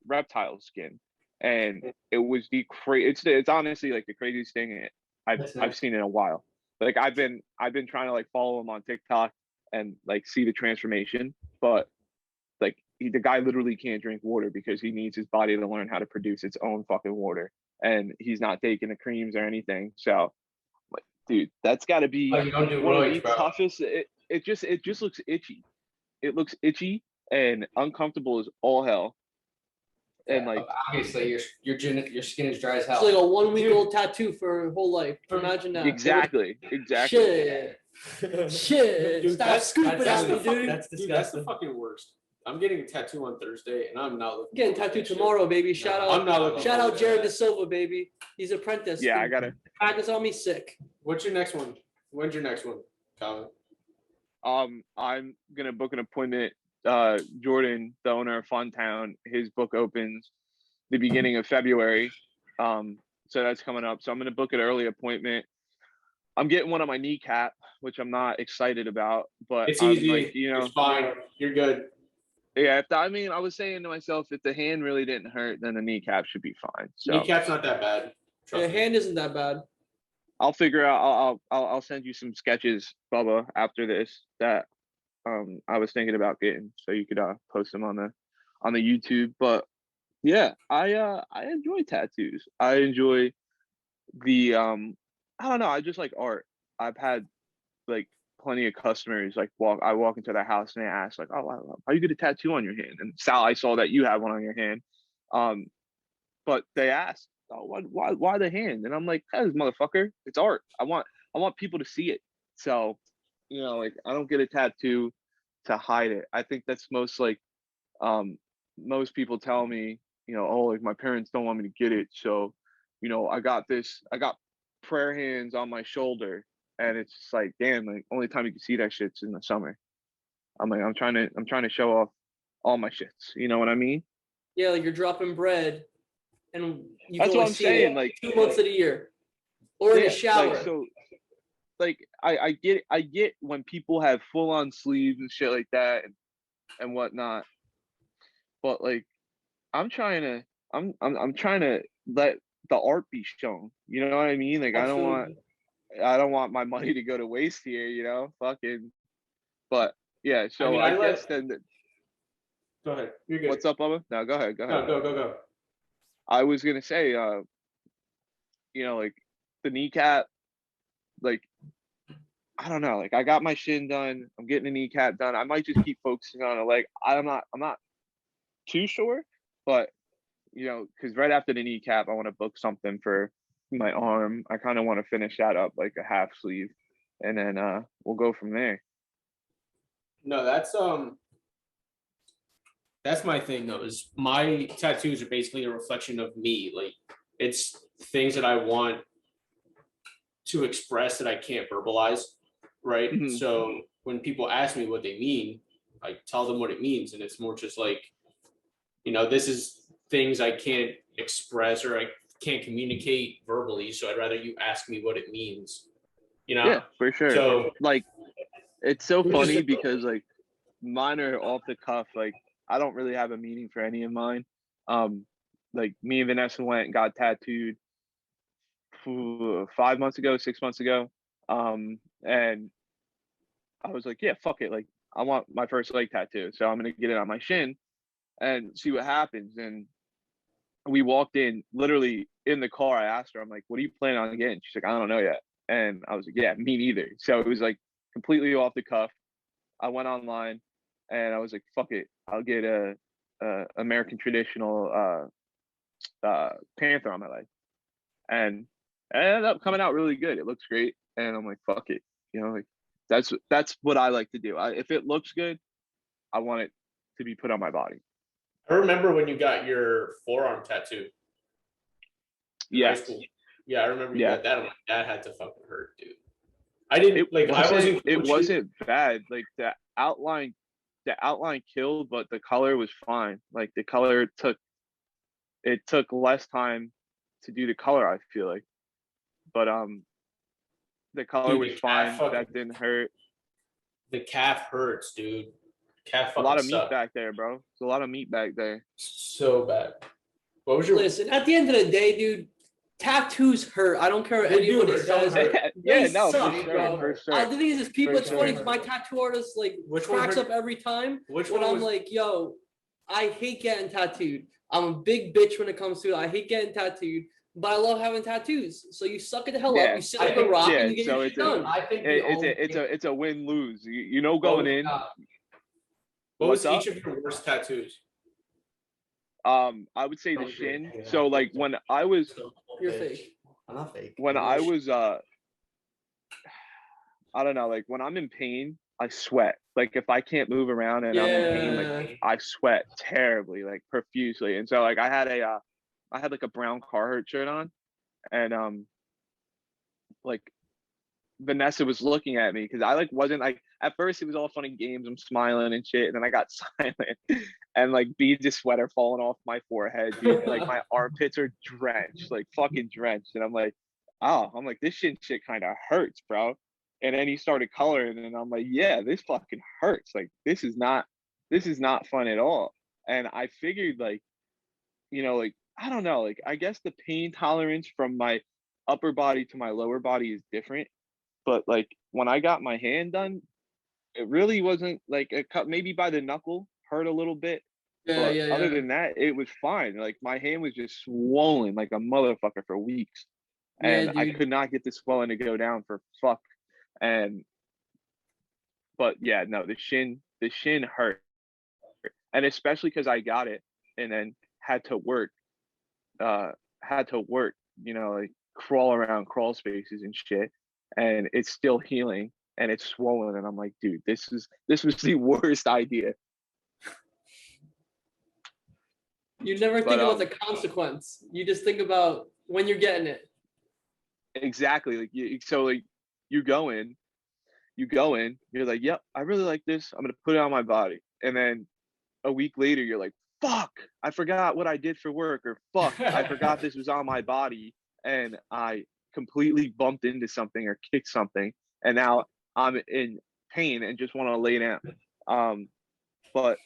reptile skin, and it was it's honestly like the craziest thing I've seen in a while. Like I've been trying to like follow him on TikTok and like see the transformation, but like the guy literally can't drink water because he needs his body to learn how to produce its own fucking water, and he's not taking the creams or anything. So, like, dude, that's got to be you don't do one of roids, the bro. toughest. It just looks itchy. It looks itchy and uncomfortable as all hell. And like obviously your skin is dry as hell. It's like a 1 week old tattoo for her whole life. Imagine that. exactly. Shit. Shit. Dude, Stop that's- scooping that's at the me, fuck- dude. that's Dude, that's the disgusting. fucking worst. I'm getting a tattoo on Thursday, and I'm not looking. Getting forward to tattooed that shit. tomorrow, baby. Shout I'm out. not looking. Shout out forward to Jared that. De Silva, baby. He's apprentice. yeah, I gotta. Practice on me sick. What's your next one? When's your next one, Colin? I'm gonna book an appointment. Jordan, the owner of Funtown, his book opens the beginning of February. So that's coming up. So I'm gonna book an early appointment. I'm getting one on my kneecap, which I'm not excited about, but It's I'm easy. like, It's fine. You're good. yeah. I was saying to myself, if the hand really didn't hurt, then the kneecap should be fine. So Kneecap's not that bad. Trust The me. hand isn't that bad. I'll figure out. I'll send you some sketches, Bubba, after this that I was thinking about getting, so you could post them on the YouTube. But yeah, I enjoy tattoos. I enjoy the I don't know. I just like art. I've had like plenty of customers like I walk into their house and they ask like, oh, how you get a tattoo on your hand? And Sal, I saw that you have one on your hand. But they ask, oh, why the hand? And I'm like, cause motherfucker, it's art. I want people to see it. So, like I don't get a tattoo to hide it. I think that's most like most people tell me, oh, like my parents don't want me to get it. So, I got prayer hands on my shoulder, and it's just like, damn, like only time you can see that shit's in the summer. I'm like, I'm trying to show off all my shits. You know what I mean? Yeah, like you're dropping bread, and you That's can what only I'm see saying. it Like 2 months of the year, or in yeah, the shower. Like, so, like I get when people have full on sleeves and shit like that and whatnot, but like I'm trying to let the art be shown. You know what I mean? Like Absolutely. I don't want my money to go to waste here. Fucking. But yeah, so mean, I I guess let- then. Go ahead. You're good. What's up, Bubba? No, go ahead. No, go. I was gonna say, like the kneecap, like I don't know, like I got my shin done. I'm getting a kneecap done. I might just keep focusing on a leg. I'm not too sure, but because right after the kneecap, I want to book something for my arm. I kind of want to finish that up like a half sleeve, and then we'll go from there. No, that's my thing though. Is my tattoos are basically a reflection of me. Like it's things that I want to express that I can't verbalize, right? Mhm. So when people ask me what they mean, I tell them what it means, and it's more just like, this is things I can't express or I can't communicate verbally. So I'd rather you ask me what it means. Yeah, for sure. So Like it's so Which is- funny because like mine are off the cuff. Like I don't really have a meaning for any of mine. Like me and Vanessa went and got tattooed 5 months ago, 6 months ago. And I was like, yeah, fuck it. Like I want my first leg tattoo. So I'm gonna get it on my shin and see what happens. And we walked in literally in the car. I asked her, I'm like, what are you planning on getting? She's like, I don't know yet. And I was like, yeah, me neither. So it was like completely off the cuff. I went online and I was like, fuck it. I'll get a American traditional panther on my leg. and it ended up coming out really good. It looks great, and I'm like, fuck it, like that's what I like to do. If it looks good, I want it to be put on my body. I remember when you got your forearm tattoo in high Yeah, school. Yeah, I remember you Yeah. got that. I'm like, that had to fucking hurt, dude. I didn't I wasn't it coaching. wasn't bad. Like the outline killed, but the color was fine. Like the color took less time to do the color, I feel like. But the color Dude, was the fine. calf fucking- That didn't hurt. The calf hurts, dude. Calf A fucking lot of meat sucked. back there, bro. There's a lot of meat back there. So bad. What was your Listen, at the end of the day, dude, tattoos hurt. I don't care what They do anybody hurt, don't says. hurt. Yeah, They no, suck, for sure, bro. for sure. The thing is people, For it's funny sure. because my tattoo artist like Which one cracks hurt- up every time Which when one I'm was like, yo, I hate getting tattooed. I'm a big bitch when it comes to it. I hate getting tattooed, but I love having tattoos. So you suck it the hell Yeah. up, you sit I like a think- rock, yeah, and you get so your it's shit done. I think the only It's a win-lose. You know going in. what was What's each of your worst tattoos? I would say the shin. So like when I was You're fake. I'm not fake. when I was I don't know, like when I'm in pain, I sweat. Like if I can't move around and I'm in pain, like I sweat terribly, like profusely. And so like I had like a brown Carhartt shirt on, and like Vanessa was looking at me because I like wasn't like at first it was all fun and games. I'm smiling and shit, and then I got silent, and like beads of sweat are falling off my forehead, dude. Like my armpits are drenched, like fucking drenched, and I'm like, this shit kind of hurts, bro. And then he started coloring, and I'm like, yeah, this fucking hurts. Like this is not fun at all. And I figured like, like I don't know, like I guess the pain tolerance from my upper body to my lower body is different. But like when I got my hand done, it really wasn't like a cut. Maybe by the knuckle hurt a little bit, but other than that, it was fine. Like my hand was just swollen like a motherfucker for weeks, and I could not get the swelling to go down for fuck. But yeah, no, the shin hurt, and especially because I got it and then had to work, like crawl around crawl spaces and shit, and it's still healing and it's swollen, and I'm like, dude, this was the worst idea. You never think about the consequence. You just think about when you're getting it. Exactly. Like you go in, you're like, yep, I really like this. I'm gonna put it on my body, and then a week later, you're like, fuck, I forgot what I did for work, or fuck, I forgot this was on my body, and I completely bumped into something or kicked something, and now I'm in pain and just want to lay down. But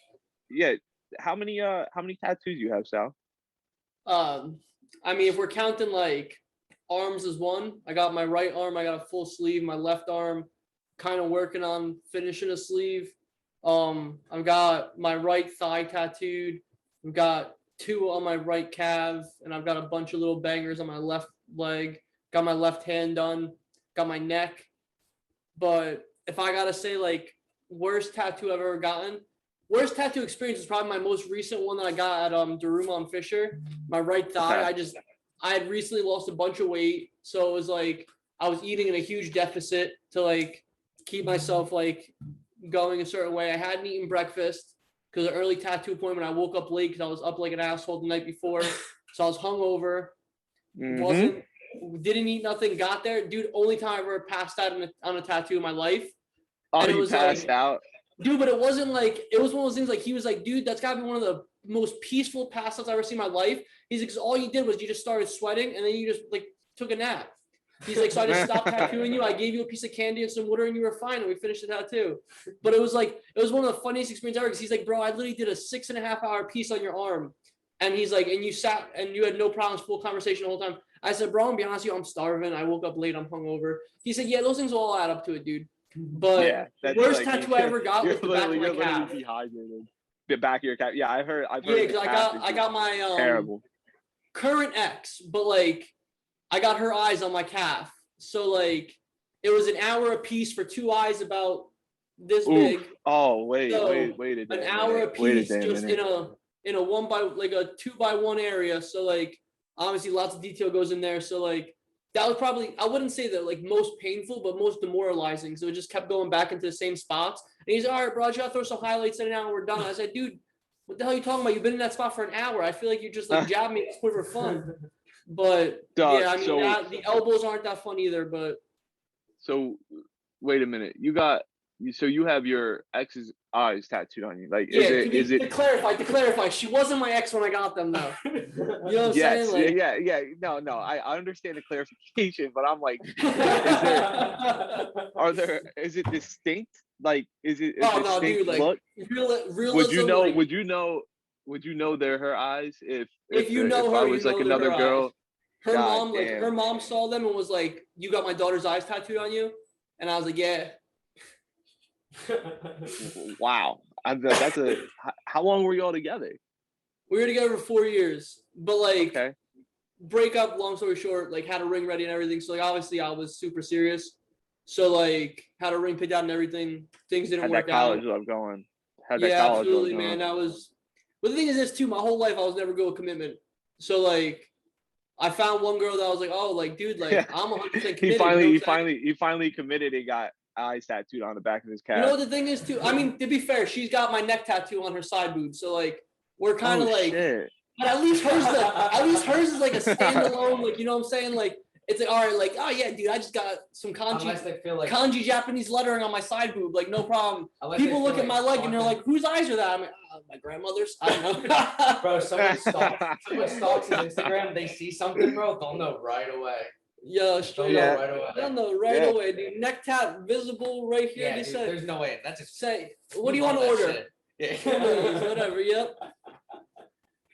yeah, how many tattoos you have, Sal? I mean, if we're counting like arms as one, I got my right arm, I got a full sleeve, my left arm kind of working on finishing a sleeve. I've got my right thigh tattooed. I've got 2 on my right calf, and I've got a bunch of little bangers on my left leg. Got my left hand done. Got my neck. But if I gotta say like worst tattoo I've ever gotten, worst tattoo experience is probably my most recent one that I got at Daruma and Fisher. My right thigh. Okay. I had recently lost a bunch of weight, so it was like I was eating in a huge deficit to like keep myself like going a certain way. I hadn't eaten breakfast because an early tattoo appointment. I woke up late because I was up like an asshole the night before, so I was hungover. Didn't eat nothing. Got there, dude. Only time I ever passed out on a tattoo in my life. Oh, And it you was passed like, out? Dude, but it wasn't like, it was one of those things like, he was like, dude, that's gotta be one of the most peaceful pass outs I've ever seen in my life. He's like, 'cause all you did was you just started sweating and then you just like took a nap. He's like, so I just stopped tattooing you. I gave you a piece of candy and some water and you were fine. And we finished the tattoo. But it was like, it was one of the funniest experiences ever. Cause he's like, bro, I literally did a 6.5 hour piece on your arm. And he's like, and you sat and you had no problems, full conversation the whole time. I said, bro, I'm be honest with you, I'm starving. I woke up late. I'm hungover. He said, yeah, those things will all add up to it, dude. But Yeah, that's worst like- tattoo I ever got was the back of my you're literally calf. dehydrated. The back of your calf. Yeah, I've heard. Yeah, the because calf is I got my terrible. current ex, but like I got her eyes on my calf. So like it was an hour a piece for 2 eyes about this big. Oh wait, So, wait a An damn hour a minute. Wait a piece damn just minute. in a 1 by like a 2 by 1 area. So like Obviously, lots of detail goes in there. So like that was probably, I wouldn't say the like most painful, but most demoralizing. So it just kept going back into the same spots. And he's all right, bro, I just gotta throw some highlights in and out and we're done. I said, dude, what the hell are you talking about? You've been in that spot for an hour. I feel like you're just like jabbing me for fun. But Dog, yeah, I mean, so- the elbows aren't that fun either. But So wait a minute. So you have your ex's eyes tattooed on you. Like, yeah, is it? to clarify, she wasn't my ex when I got them though. You know what I'm Yes, saying? Like, yeah. No. I understand the clarification, but I'm like, is it distinct? Like, is it a oh no, distinct dude, like look? realism. Would you know they're her eyes if you know if her, I you was like know they're another her girl? eyes. Her God mom, like damn. her mom saw them and was like, "You got my daughter's eyes tattooed on you," and I was like, "Yeah." Wow, how long were you all together? We were together for 4 years, but like Okay, break up. Long story short, like had a ring ready and everything. So like obviously I was super serious. So like had a ring picked out and everything. Things didn't had work that college out. love going. Yeah, absolutely, man. That was. But the thing is this too. My whole life I was never good with commitment. So like, I found one girl that I was like, oh, like dude, like Yeah. I'm 100% committed. He you know what I'm saying? finally committed and got eyes tattooed on the back of his You calf. know what the thing is too? I mean, to be fair, she's got my neck tattoo on her side boob. So like we're kind of like, shit. but at least hers is like a standalone, like you know what I'm saying? Like it's like all right, like oh yeah, dude, I just got some Unless they feel like kanji Japanese lettering on my side boob, like no problem. unless they People feel look at my leg and they're stalking. like, whose eyes are that? I'm like, my grandmother's. I don't know. Bro, someone stalks his Instagram, they see something, bro, they'll know right away. Yo, They'll straight know Yeah. up. right away. They'll know right Yeah. away, dude. Neck tat visible right here. Yeah, They dude, said, there's no way. That's just say, what do you want to order? Yeah. Please, whatever. Yep.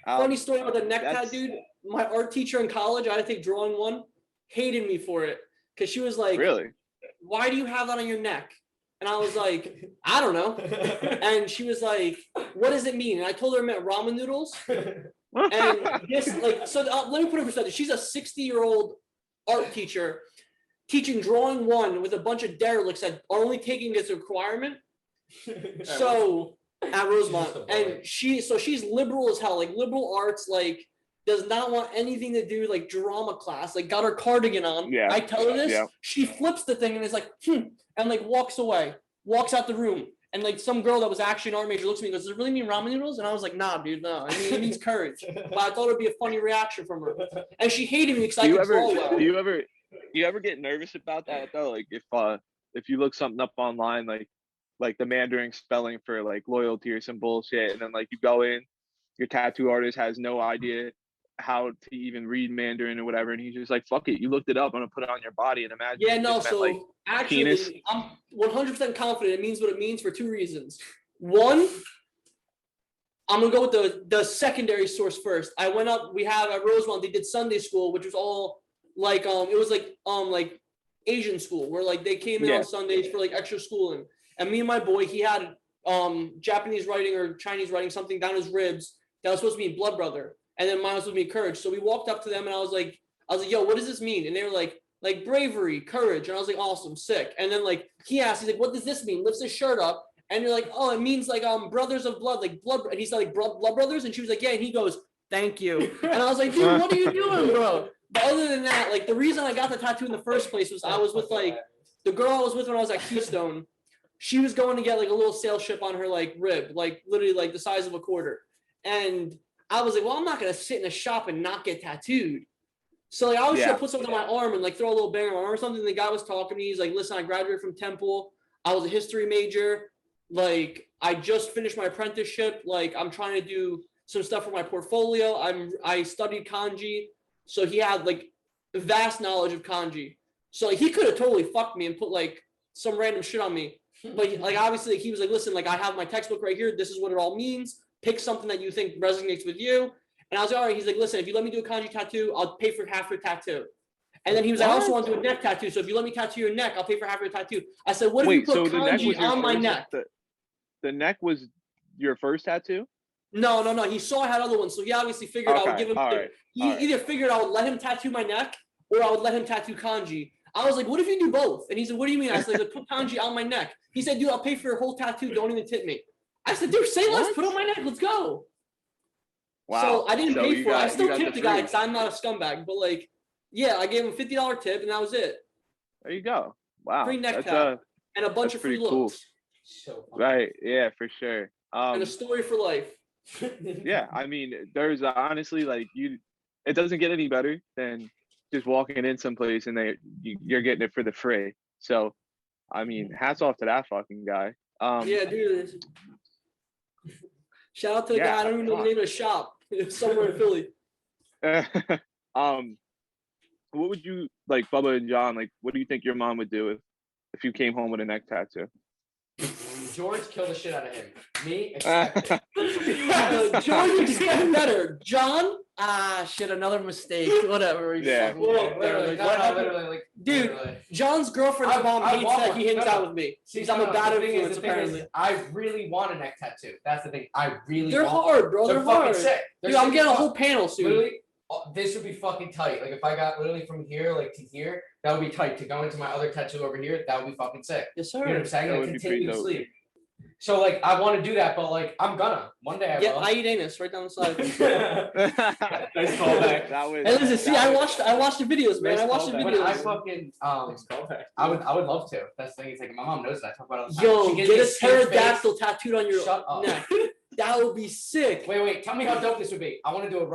Funny story about the neck tat, that's- dude. My art teacher in college, I had to take drawing one, hated me for it because she was like, Really? why do you have that on your neck? And I was like, I don't know. And she was like, what does it mean? And I told her it meant ramen noodles. And this, like, so let me put it in perspective. She's a 60-year-old art teacher teaching drawing one with a bunch of derelicts that are only taking this requirement. So at Rosemont, and she's liberal as hell, like liberal arts, like does not want anything to do like drama class, like got her cardigan on. Yeah. I tell her this, Yeah. she flips the thing and is like, and like walks away, walks out the room. And like some girl that was actually an art major looks at me and goes, does it really mean ramen noodles? And I was like, nah, dude, no. I mean, it means courage. But I thought it'd be a funny reaction from her. And she hated me because I could draw well. Do you ever get nervous about that though? Like if you look something up online, like the Mandarin spelling for like loyalty or some bullshit, and then like you go in, your tattoo artist has no idea how to even read Mandarin or whatever, and he's just like, fuck it, you looked it up, I'm gonna put it on your body and imagine. Yeah, it no, just meant, so like, actually, penis. I'm 100% confident it means what it means for two reasons. One, I'm gonna go with the secondary source first. I went up, we have at Rosemont, they did Sunday school, which was all like it was like Asian school where like they came in Yeah. on Sundays for like extra schooling. And me and my boy, he had Japanese writing or Chinese writing something down his ribs that was supposed to mean blood brother. And then mine was supposed to be courage. So we walked up to them and I was like, yo, what does this mean? And they were like bravery, courage. And I was like, awesome, sick. And then like he asked, he's like, what does this mean? Lifts his shirt up. And you're like, oh, it means like brothers of blood, like blood. And he's like, blood brothers. And she was like, yeah. And he goes, thank you. And I was like, dude, what are you doing, bro? But other than that, like the reason I got the tattoo in the first place was I was with like the girl I was with when I was at Keystone. She was going to get like a little sail ship on her like rib, like literally like the size of a quarter. And I was like, well, I'm not gonna sit in a shop and not get tattooed. So like I was trying to put something on my arm and like throw a little bang on my arm or something. The guy was talking to me. He's like, listen, I graduated from Temple. I was a history major. Like I just finished my apprenticeship. Like I'm trying to do some stuff for my portfolio. I studied kanji. So he had like vast knowledge of kanji. So like, he could have totally fucked me and put like some random shit on me. But like obviously like, he was like, listen, like I have my textbook right here. This is what it all means. Pick something that you think resonates with you. And I was like, all right. He's like, listen, if you let me do a kanji tattoo, I'll pay for half your tattoo. And then he was like, I also want to do a neck tattoo. So if you let me tattoo your neck, I'll pay for half your tattoo. I said, what if you put kanji on my neck? The neck was your first tattoo? No. He saw I had other ones. So he obviously figured I would give him. Either figured I would let him tattoo my neck or I would let him tattoo kanji. I was like, what if you do both? And he said, what do you mean? I said, put kanji on my neck. He said, dude, I'll pay for your whole tattoo. Don't even tip me. I said, dude, say less. Put on my neck. Let's go. Wow. So I didn't So pay you for it. I got- you still got tipped the the guy free. because I'm not a scumbag. But like, yeah, I gave him a $50 tip and that was it. There you go. Wow. Free neck That's tap and a bunch that's of free pretty cool. looks So funny. right. Yeah, for sure. and a story for life. Yeah, I mean, there's honestly like it doesn't get any better than just walking in someplace and you're getting it for the free. So, I mean, hats off to that fucking guy. Yeah, dude. Shout out to the Yeah, guy. I don't even know the fuck. name of the shop. It's somewhere in Philly. um, what would you like, Bubba and John? Like, what do you think your mom would do if you came home with a neck tattoo? George killed the shit out of him. Me, expect it. George is getting better. John, shit, another mistake. Whatever. Yeah. Whoa, literally, Like, no, what no, happened? literally, like, Dude, literally. John's girlfriend's I- mom I hates want that one. he hangs No, out no. with me. See, I'm a bad the thing is- influence, the thing is, apparently. I really want a neck tattoo. That's the thing. I really They're want. hard, bro. They're They're fucking hard. sick. They're Dude, I'm sick getting a as whole fuck. panel soon. Literally, this would be fucking tight. Like if I got literally from here, like to here, that would be tight. To go into my other tattoo over here, that would be fucking sick. Yes, You know what sir. I'm saying? That Like would be pretty dope. continuously. So like I want to do that, but like I'm gonna one day I Yeah, will. I eat anus right down the side. Nice callback. That was. Hey, listen, see, that I was- watched the videos, man. Nice I watched the callback. But I videos. fucking Nice callback. I would love to. That's the thing. It's like my mom knows that. I talk about it all the time. Yo, She gives get me a skin face. pterodactyl tattooed on your Shut up. neck. That would be sick. Wait. Tell me how dope this would be. I want to do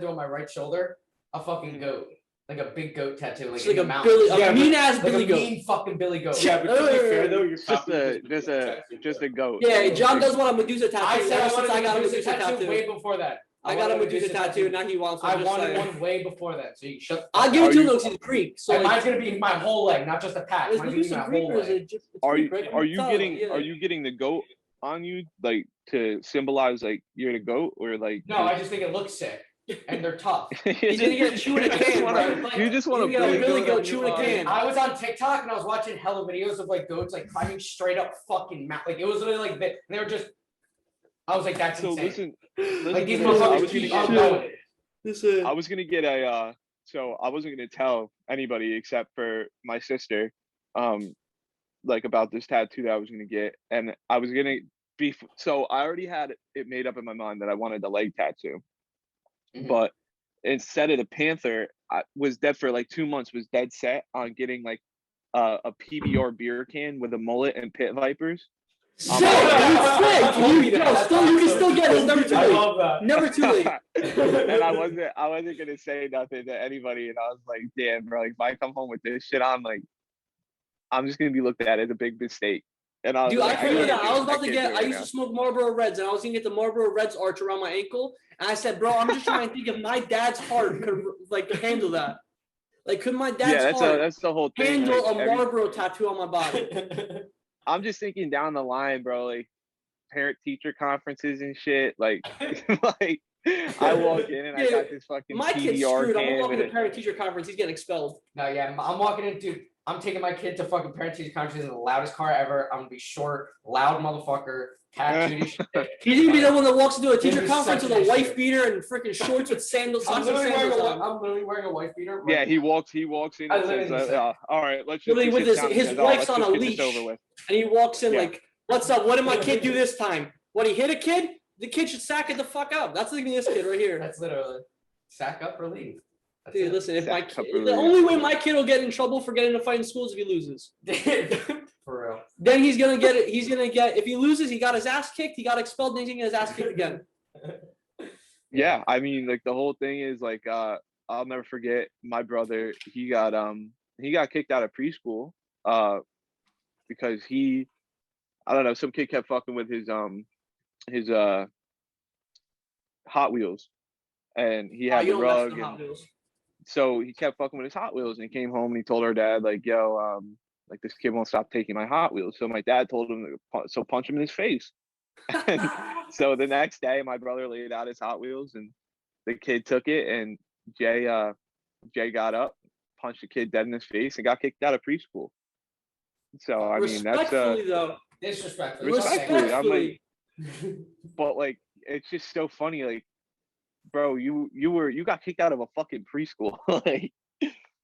on my right shoulder a fucking goat, like a big goat tattoo, like It's in like the a mountains. Billy, Yeah, a mean ass like Billy a goat. mean fucking Billy goat. Yeah, but to be fair though, you're Just probably just a goat. Yeah, John does want a Medusa tattoo. I said Ever I since wanted I got a a Medusa tattoo way tattoo. before that. I got a Medusa tattoo, now he wants one. I just wanted saying. one way before that. So you shut. I'll give it Are to him you- though, 'cause he's a Greek. So And like, mine's gonna be my whole leg, not just a patch. is Mine's gonna be my Medusa Greek whole or is leg. it just? it's Are Greek, you right? are you Tell, getting yeah. are you getting the goat on you like to symbolize like you're the goat or like? No, I just think it looks sick, and they're tough. He's gonna get chewed in a can, bro. You just want You to get a Billy goat on chewing a your can. I was on TikTok and I was watching hella videos of like goats like climbing straight up fucking mount. Like it was literally like and they were just. I was like, that's So insane. listen, Like these to this. I motherfuckers was keep gonna on get- going. I was gonna get a so I wasn't gonna tell anybody except for my sister, like about this tattoo that I was gonna get, and I was gonna be so I already had it made up in my mind that I wanted the leg tattoo, Mhm. but instead of the panther, I was dead for like 2 months. Was dead set on getting like a PBR beer can with a mullet and pit vipers. Sick, dude, sick. You can still get it. It's never too I late. love that. Never too late. And I wasn't gonna say nothing to anybody, and I was like, damn, bro, like if I come home with this shit on, like I'm just gonna be looked at as a big mistake. And I was Dude, I like, figured it out. I was about can't to do get. it I right used now. to smoke Marlboro Reds, and I was gonna get the Marlboro Reds arch around my ankle. And I said, bro, I'm just trying to think if my dad's heart could like handle that. Like, could my dad's Yeah, heart that's the whole thing. handle like, a Marlboro tattoo on my body? I'm just thinking down the line, bro, like parent teacher conferences and shit. Like, like I walk in and I got this fucking My kid's PBR screwed. I'm can walking with to it. parent teacher conference. He's getting expelled. No, yeah, I'm walking into. I'm taking my kid to fucking parent teacher conferences in the loudest car ever. I'm gonna be short, loud motherfucker, tattooed as shit. He's gonna be the one that walks into a teacher This is conference such with a an wife issue. beater and freaking shorts with sandals. I'm Socks and literally, wearing sandals a, on. I'm literally wearing a wife beater. Yeah, he walks in I and literally says, said- all right, let's just Literally he with sits his- down and his says, wife's let's on just a get this leash. over with. And he walks in Yeah. like, "What's up? What did my kid do this time? What he hit a kid? The kid should sack it the fuck up." That's like this kid right here. That's literally sack up or leave. That's Dude, it. listen, if my Sack kid, up or the leave. only way my kid will get in trouble for getting in a fight in school is if he loses. For real. Then he's gonna get it. He's gonna get if he loses, he got his ass kicked. He got expelled. Then he's gonna get his ass kicked again. Yeah, I mean, like the whole thing is like, I'll never forget my brother. He got kicked out of preschool, because I don't know, some kid kept fucking with his Hot Wheels, and he had You the don't mess rug, with the Hot and Wheels. so he kept fucking with his Hot Wheels, and he came home and he told our dad like, yo, like this kid won't stop taking my Hot Wheels. So my dad told him to punch him in his face. And so the next day, my brother laid out his Hot Wheels, and the kid took it, and Jay got up, punched the kid dead in his face, and got kicked out of preschool. So I mean, that's Respectfully, though. Disrespectfully. Respectfully, I'm like, Respectfully. but like, it's just so funny, like, bro, you got kicked out of a fucking preschool. Like,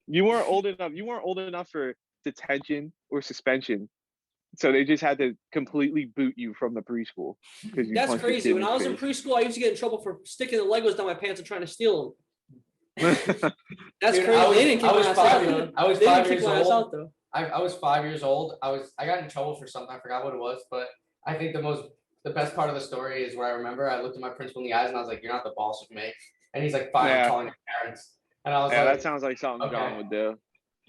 you weren't old enough for detention or suspension, So they just had to completely boot you from the preschool because you That's punched your crazy. kid When in I was in his preschool, I used to get in trouble for sticking the Legos down my pants and trying to steal them. face. That's Dude, crazy. They didn't kick I my was ass out five- though. I was They didn't 5 kick years my ass old. out though. I was 5 years old. I got in trouble for something. I forgot what it was, but I think the best part of the story is where I remember I looked at my principal in the eyes and I was like, "You're not the boss of me." And he's like, "Fine, I'm Yeah. calling your parents." And I was Yeah, like, that sounds like something okay. John would do.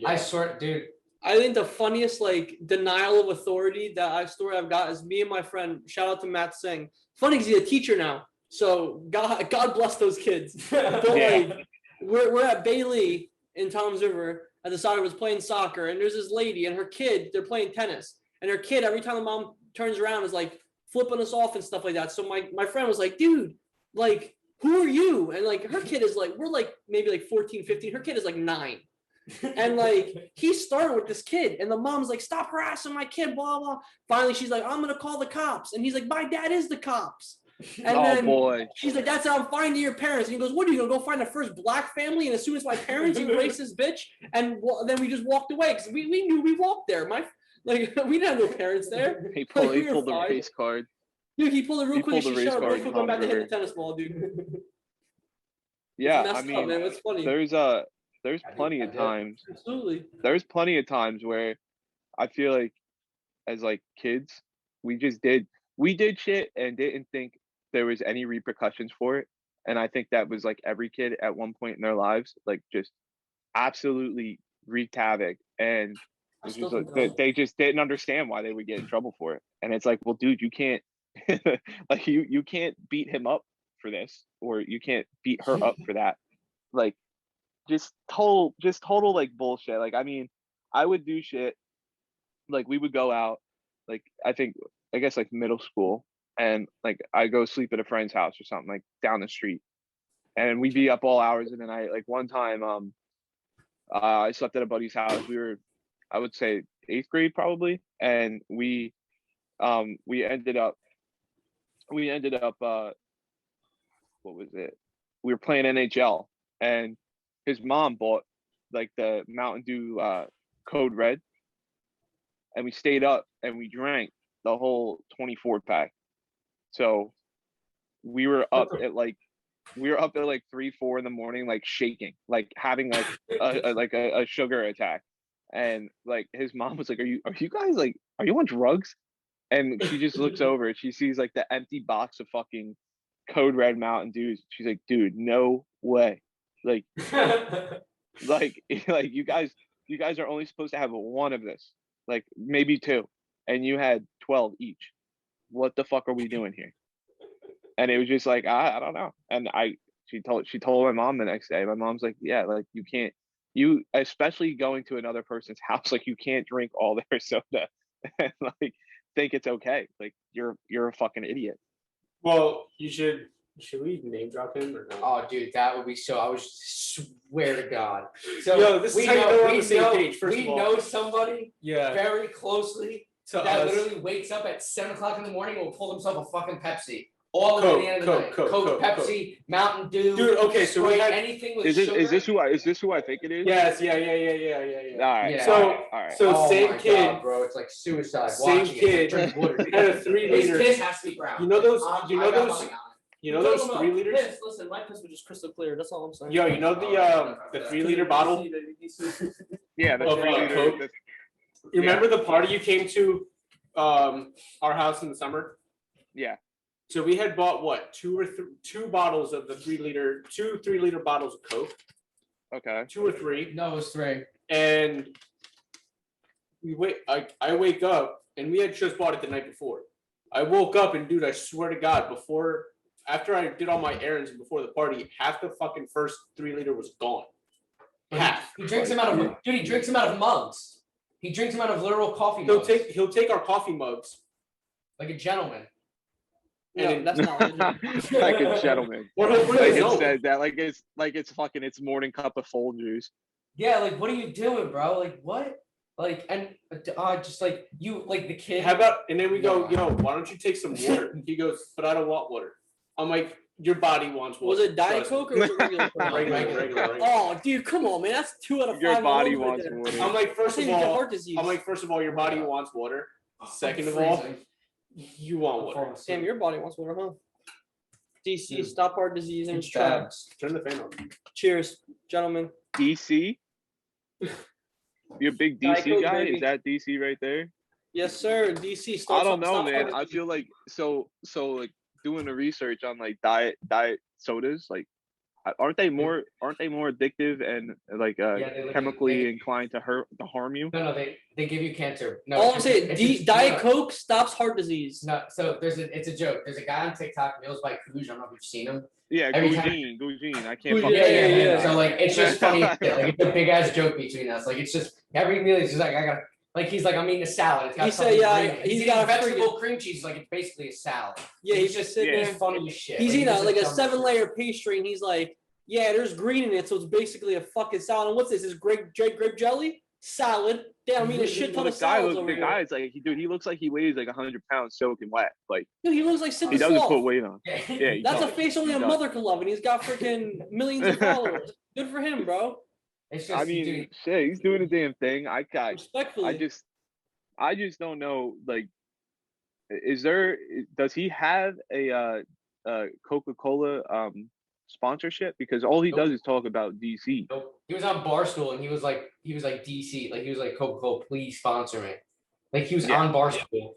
"I swear, dude." I think the funniest like denial of authority story I've got is me and my friend. Shout out to Matt Singh. Funny because he's a teacher now, so God bless those kids. But Yeah. like we're at Bailey in Toms River. I decided was playing soccer, and there's this lady and her kid. They're playing tennis, and her kid every time the mom turns around is like flipping us off and stuff like that. So my friend was like, "Dude, like who are you?" And like her kid is like we're like maybe like 14, 15. Her kid is like 9. And like he started with this kid, and the mom's like, "Stop harassing my kid," blah blah. Finally, she's like, "I'm gonna call the cops," and he's like, "My dad is the cops." And Oh then boy. she's like, "That's how I'm finding your parents." And he goes, "What are you gonna go find the first black family?" And as soon as my parents, you racist bitch. And then we just walked away because we knew we walked there. We didn't have no parents there. He pulled we were the fine. race card. Dude, he pulled it real He quick. pulled the She race shut up real card quick. in Went back to hit River. the tennis ball, dude. Yeah, It's I messed mean, up, man. It's funny. there's plenty of times. Absolutely. There's plenty of times where I feel like as like kids, we did shit and didn't think there was any repercussions for it. And I think that was like every kid at one point in their lives, like just absolutely wreaked havoc. And I it's still just like, think they just didn't understand why they would get in trouble for it. And it's like, well, dude, you can't like you can't beat him up for this, or you can't beat her up for that. Like just total like bullshit. Like I mean, I would do shit like we would go out, like I guess like middle school, and like I go sleep at a friend's house or something like down the street, and we'd be up all hours of the night. Like one time, I slept at a buddy's house. We were, I would say, 8th grade probably, and we ended up what was it? We were playing NHL, and his mom bought like the Mountain Dew Code Red, and we stayed up and we drank the whole 24 pack. So we were up at like 3, 4 in the morning, like shaking, like having like a sugar attack. And like his mom was like, are you guys like, are you on drugs? And she just looks over and she sees like the empty box of fucking Code Red Mountain Dews. She's like, dude, no way. Like like you guys are only supposed to have one of this, like maybe 2, and you had 12 each. What the fuck are we doing here? And it was just like I don't know. And she told my mom the next day. My mom's like, yeah, like you can't, you especially going to another person's house, like you can't drink all their soda and like think it's okay. Like you're a fucking idiot. Well, should we name drop him or no? Oh, dude, that would be so. I was swear to God. So Yo, this is how you know we're on the same page, first we of all. know somebody Yeah. very closely To that us. literally wakes up at 7 o'clock in the morning and will pull himself a fucking Pepsi. All the way to the end of the night. Coke, Pepsi, Mountain Dew. Dude, okay, so we Sprite, had- anything with Is sugar. this who I think it is? Yes, yeah. All right. Yeah. So- all right. So Oh same my kid, God, bro, it's like suicide. Same watching kid. It. Drink water. had a 3 His liter. piss has to be brown. You know those? I You know got those? money on You know those 3 liters? Piss, listen, my piss was just crystal clear. That's all I'm saying. Yo, you know the 3 liter bottle? Yeah, the Of, 3 liter. Coke? You remember the party you came to our house in the summer? Yeah. So we had bought what, 2 bottles of the 3 liter bottles of Coke, Okay. 2 or 3, it. No, it was 3. and I wake up and we had just bought it the night before. I woke up and dude, I swear to God, after I did all my errands and before the party, half the fucking first 3 liter was gone. Half. He drinks them out of He drinks them out of mugs. He drinks them out of literal coffee He'll mugs. take our coffee mugs. Like a gentleman. No, that's not. Like a gentleman. What Like is it says that, like it's fucking its morning cup of full juice. Yeah, like what are you doing, bro? Like what? Like and just like you, like the kid. How about, and then we go, yo, why don't you take some water? He goes, but I don't want water. I'm like, your body wants water. Was it Diet Trust me. Coke or was it regular Coke? Regular. Oh, dude, come on, man. That's 2 out of 5. Your body right wants there. water. I'm like, first That's of how you get all, heart disease. your body wants water. Second of all, Freezing. you want water. Damn, your body wants water, huh? DC, stop heart disease and It's bad. traps. Turn the fan on. Cheers, gentlemen. DC. You're a big Diet DC Coke, guy. baby. Is that DC right there? Yes, sir. DC I starts. don't know, stop man. heart I disease. feel like so like doing the research on like diet sodas, like aren't they more addictive and like Yeah, they chemically inclined to harm you? No, they give you cancer. No, All I'm it's saying, just- it's just- Diet no. Coke stops heart disease. No, so it's a joke. There's a guy on TikTok, Meals by Cooge. I don't know if you've seen him. Yeah, Every time- Gugene. I Ooh, can't. Yeah, fucking yeah, stand yeah. that So guy. like, it's just funny. Like, it's a big ass joke between us. Like, it's just every meal. He's just like, I got. Like, he's like, I'm eating a salad. It's got He said, something yeah, green. he's He's got eating a vegetable cream cheese. Like, it's basically a salad. Yeah, He's he's just sitting yeah. He's there. funny as shit. He's Like, eating just like a dumb 7-layer pastry, and he's like, "Yeah, there's green in it, so it's basically a fucking salad." And what's this? Is grape jelly salad? Damn, I'm eating a shit Well, ton of salads over the here. guy is like, he looks like he weighs like 100 pounds soaking wet. Like Dude, he looks like Sid he the doesn't Sloth. put weight on. shit. Yeah, he That's a does. face only He a does. mother could love, and he's got freaking millions of followers. Good for him, bro. It's just, I mean, dude, shit, he's doing the damn thing. I Respectfully. just don't know. Like, does he have a Coca-Cola sponsorship? Because all he does is talk about DC. nope. He was on Barstool and he was like DC. Like, he was like, Coca-Cola, please sponsor me. Like, he was Yeah. on Barstool,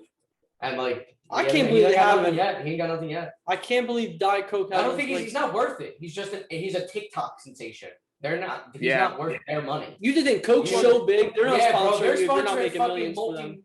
and like, I he can't hasn't- believe he they got haven't- nothing yet. He ain't got nothing yet. I can't believe Diet Coke. I don't hasn't, think like- he's not worth it. He's just he's a TikTok sensation. He's Yeah. not worth their money. You just think Coke's You- so big, they're not Yeah, bro, sponsoring they're you. They're not sponsoring making fucking millions for them.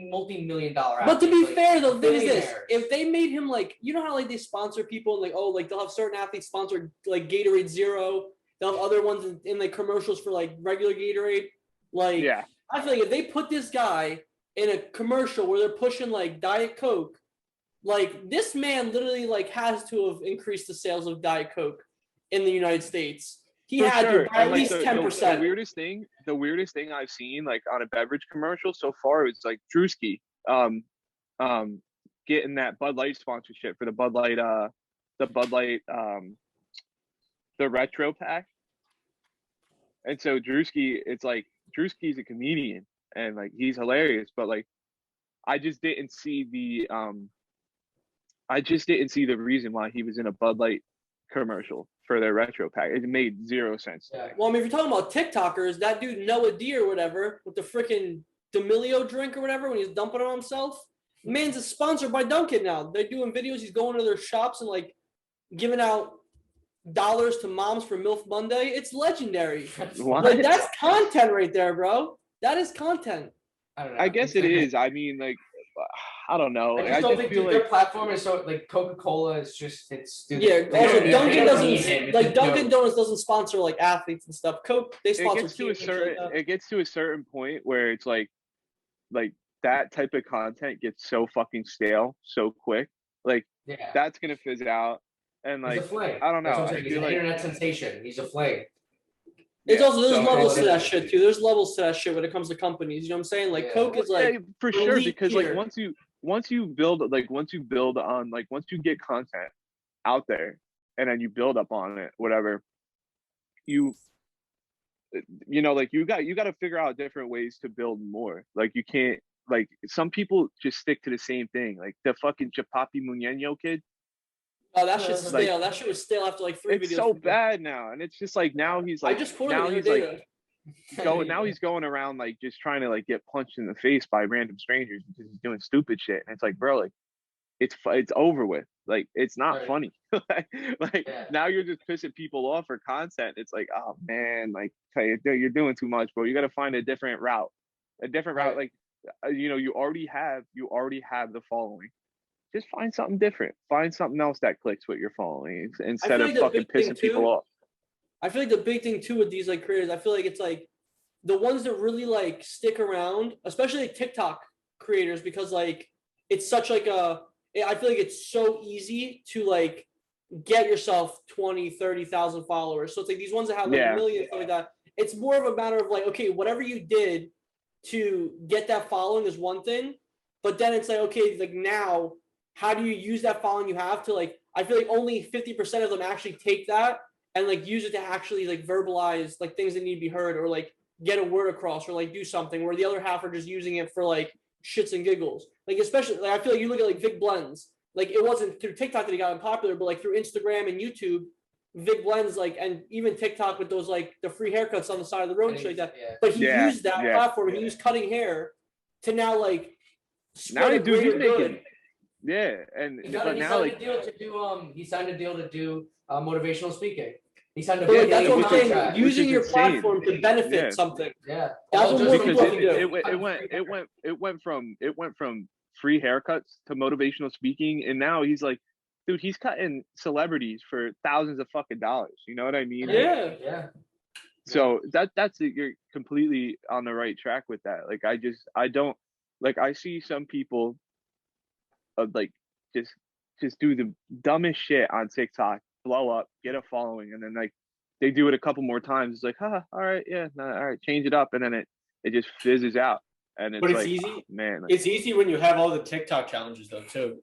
multi-million dollar. But to be athletes, like, fair, the thing is this: billionaires. if they made him like, you know how like they sponsor people, and like, oh, like they'll have certain athletes sponsor like Gatorade Zero. They'll have other ones in like commercials for like regular Gatorade. Like, Yeah, I feel like if they put this guy in a commercial where they're pushing like Diet Coke, like this man literally like has to have increased the sales of Diet Coke in the United States. He for had sure. to by at And, like, least the 10%. weirdest thing I've seen like on a beverage commercial so far is like Drewski getting that Bud Light sponsorship for the Bud Light the retro pack. And so Drewski, it's like Drewski's a comedian and like he's hilarious, but like I just didn't see the reason why he was in a Bud Light commercial for their retro pack. It made zero sense to me. Yeah. Well, I mean, if you're talking about TikTokers, that dude Noah D or whatever with the freaking D'Amelio drink or whatever when he's dumping on himself, man's is sponsored by Dunkin' now. They're doing videos. He's going to their shops and like giving out dollars to moms for MILF Monday. It's legendary. What? Like that's content right there, bro. That is content. I don't know. I guess it is. I mean, like, I don't know. I I just don't think feel their like platform is so like Coca-Cola is just it's. Dude, Yeah. they Also, don't- Dunkin' they don't need him. doesn't It's like a Dunkin' joke. Donuts doesn't sponsor like athletes and stuff. Coke they it sponsor gets to a teams and shit like certain that. it gets to a certain point where it's like that type of content gets so fucking stale so quick. Like Yeah. that's gonna fizz out. And He's like a flame. I don't That's know. what I'm I saying. He's feel an like internet sensation. He's a flame. It's yeah, also there's so- levels to Yeah. that shit too. There's levels to that shit when it comes to companies. You know what I'm saying? Like Yeah. Coke is like yeah, for sure elite because tier. like once you build on like once you get content out there and then you build up on it, whatever, you know, like you got to figure out different ways to build more. Like you can't like some people just stick to the same thing. Like the fucking Chapapi Muñeño kid. Oh, that shit's Like, stale. That shit was stale after like 3 videos. It's so bad now, and it's just like now he's like I just quoted now the he's other like day. going now he's going around like just trying to like get punched in the face by random strangers because he's doing stupid shit, and it's like, bro, like it's over with. Like it's not Right. funny. like Yeah. now you're just pissing people off for content. It's like, oh man, like hey, you're doing too much, bro. You got to find a different route. Right. Like you know, you already have the following. Just find something different. Find something else that clicks with your following instead feel of like the fucking big thing pissing people too- off. I feel like the big thing too with these like creators, I feel like it's like the ones that really like stick around, especially like TikTok creators, because like it's such like I feel like it's so easy to like get yourself 20, 30,000 followers. So it's like these ones that have like Yeah. millions stuff like that. It's more of a matter of like, okay, whatever you did to get that following is one thing, but then it's like, okay, like now, how do you use that following you have to like? I feel like only 50% of them actually take that and like use it to actually like verbalize like things that need to be heard or like get a word across or like do something, where the other half are just using it for like shits and giggles. Like especially, like I feel like you look at like Vic Blends. Like it wasn't through TikTok that he got popular, but like through Instagram and YouTube, Vic Blends like, and even TikTok with those like the free haircuts on the side of the road and shit like that. Yeah. But he Yeah, used that yeah. platform. He used cutting hair to now like Now, spread a dude, he's greater good. making. Yeah, and He but now signed like a deal to do he signed a deal to do motivational speaking. He signed a But, like, deal that's what I'm which is- saying. contract. Using is your insane. platform to benefit Yeah. something. Yeah. That's All what just more for because people can fucking do. it went from free haircuts to motivational speaking, and now he's like, dude, he's cutting celebrities for thousands of fucking dollars. You know what I mean? Like, Yeah. Yeah. so that's it. You're completely on the right track with that. Like I don't like I see some people like just do the dumbest shit on TikTok, blow up, get a following, and then like they do it a couple more times. It's like, all right, yeah, nah, all right, change it up, and then it just fizzes out. And it's But it's like, easy. oh, man. Like, It's easy when you have all the TikTok challenges though too.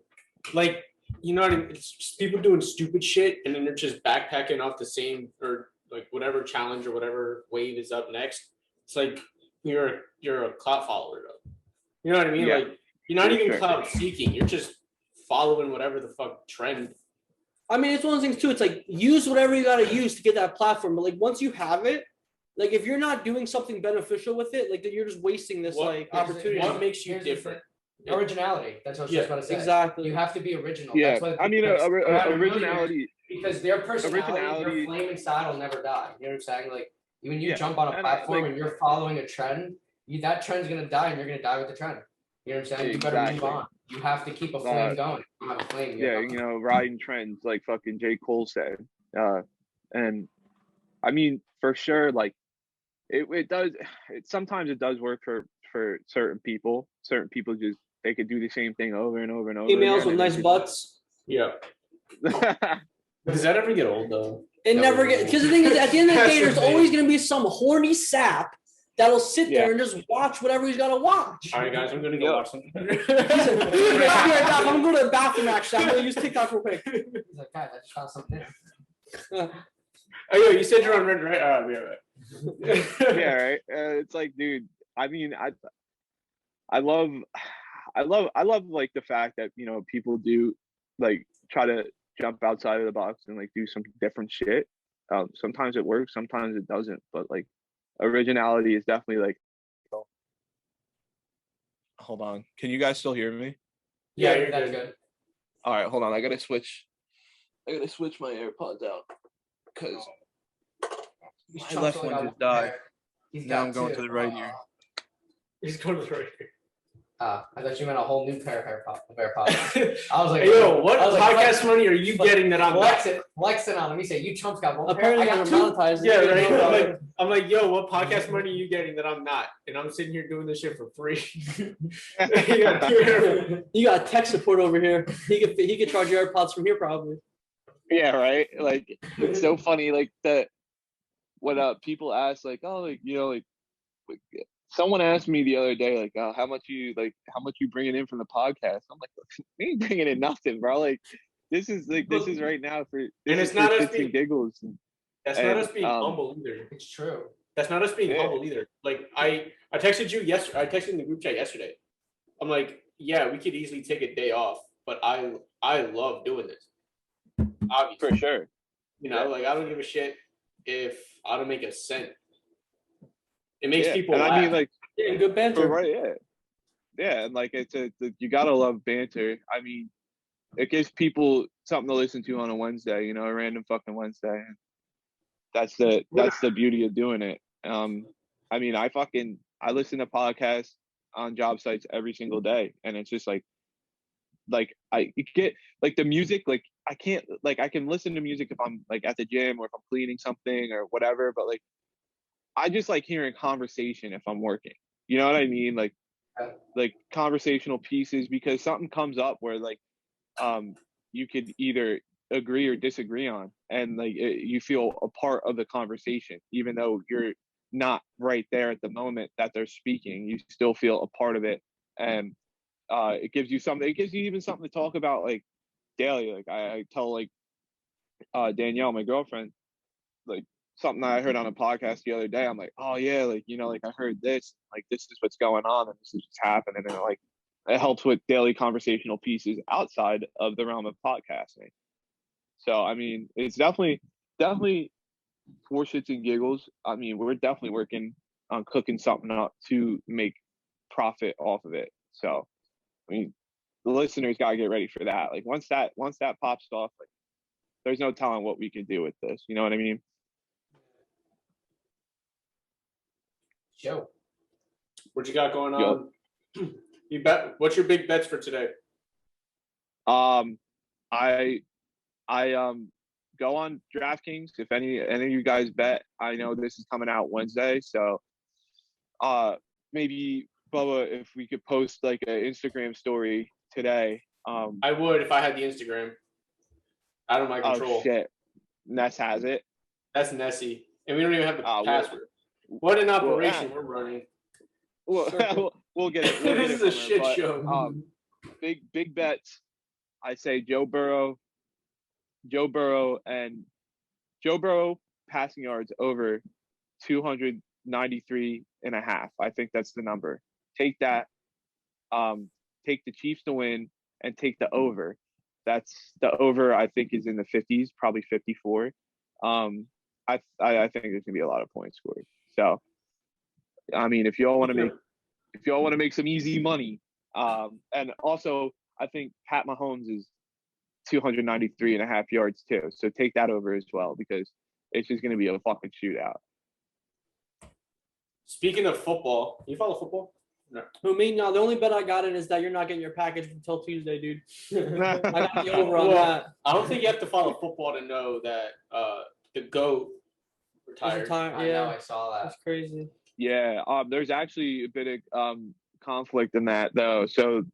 Like, you know what I mean? It's just people doing stupid shit and then they're just backpacking off the same or like whatever challenge or whatever wave is up next. It's like you're a clout follower though. You know what I mean? Yeah. Like you're not For even sure. clout seeking. You're just following whatever the fuck trend. I mean, it's one of those things too. It's like use whatever you got to use to get that platform. But like once you have it, like if you're not doing something beneficial with it, like then you're just wasting this like opportunity. What makes you Here's the different? thing. Originality. That's what I was Yeah, just about to say. Exactly. You have to be original. yeah, That's what I mean, because no matter who you are, originality. because their personality, Originality- their flame inside will never die. You know what I'm saying? Like when you Yeah, jump on a and, platform like- and you're following a trend, that trend's gonna die and you're gonna die with the trend. You know what I'm saying? You better move Exactly. on. You have to keep a flame going. You have a flame. Yeah, you know, riding trends like fucking J. Cole said. And I mean, for sure, like it does. Sometimes it does work for certain people. Certain people just they could do the same thing over and over and over. Females again, with nice and butts. Yeah. Does that ever get old though? It That never would- get because the thing is at the end of the That's day, the there's thing. always gonna be some horny sap that'll sit Yeah. there and just watch whatever he's gotta watch. All right, guys, I'm gonna go Yeah. watch something. I'm gonna go to the bathroom actually. I'm gonna use TikTok real quick. He's like, guys, I just found something. Oh, yo, you said you're on Red, right? All right, yeah, right. yeah, right. It's like, dude. I mean, I love like the fact that people do like try to jump outside of the box and like do some different shit. Sometimes it works, sometimes it doesn't. But like originality is definitely like. Hold on, can you guys still hear me? Yeah, Yeah, you're that's good. good. All right, hold on. I gotta switch my AirPods out because He's my chunks left only one got just died. pair. He's Now got I'm going two. to the right ear. He's going to the right. I thought you meant a whole new pair of AirPods. I was like, Hey, yo, what I was like, podcast money are you getting that I'm not? flexing on. Let me say, you chumps got one pair. Apparently, I they're got two. monetized. Yeah, right. I'm like, yo, what podcast money are you getting that I'm not? And I'm sitting here doing this shit for free. You got two- You got tech support over here. He could charge your AirPods from here probably. Yeah, right. Like it's so funny. Like when people ask, like, oh, like like someone asked me the other day, like, how much you bringing in from the podcast? I'm like, we ain't bringing in nothing, bro. Like this is right now for it's not us shits being- and giggles. That's not And, us being humble either. It's true. That's not us being Yeah. humble either. Like I texted you yesterday. I texted in the group chat yesterday. I'm like, yeah, we could easily take a day off, but I love doing this. Obviously, For sure. you know, like I don't give a shit if I don't make a cent. It makes Yeah. people And laugh. I mean, like, Yeah, good banter. right, yeah, and like you gotta love banter. I mean, it gives people something to listen to on a Wednesday, a random fucking Wednesday. That's the beauty of doing it. I mean, I listen to podcasts on job sites every single day, and it's just like I get like the music, like I can't, like I can listen to music if I'm like at the gym or if I'm cleaning something or whatever, but like I just like hearing conversation if I'm working. You know what I mean? Like conversational pieces, because something comes up where like you could either agree or disagree on, and like you feel a part of the conversation, even though you're not right there at the moment that they're speaking. You still feel a part of it, and it gives you something. It gives you even something to talk about like daily. Like I tell like Danielle, my girlfriend, like something I heard on a podcast the other day. I'm like, oh yeah, like like I heard this, like this is what's going on, and this is what's happening, and like it helps with daily conversational pieces outside of the realm of podcasting. So I mean, it's definitely for shits and giggles. I mean, we're definitely working on cooking something up to make profit off of it. So I mean, the listeners gotta get ready for that. Like once that pops off, like there's no telling what we can do with this. You know what I mean? Joe. What you got going Yo. on? You bet. What's your big bets for today? I go on DraftKings if any of you guys bet. I know this is coming out Wednesday, so maybe Bubba, if we could post like an Instagram story today. I would if I had the Instagram out of my control. Oh shit, Ness has it. That's Nessie, and we don't even have the Well, password. What an operation yeah. we're running. We'll get it. We'll This get is it a from her, shit but, show. Big bets. I say Joe Burrow passing yards over 293.5. I think that's the number. Take that. Take the Chiefs to win and take the over. That's the over. I think is in the 50s, probably 54. I think there's gonna be a lot of points scored. So, I mean, if y'all want to make some easy money, and also I think Pat Mahomes is 293.5 yards too. So take that over as well because it's just going to be a fucking shootout. Speaking of football, you follow football? No. Who me? No, the only bet I got in is that you're not getting your package until Tuesday, dude. I got the over on that. I don't think you have to follow football to know that the GOAT retired. I know, I saw that. That's crazy. Yeah, there's actually a bit of conflict in that though. So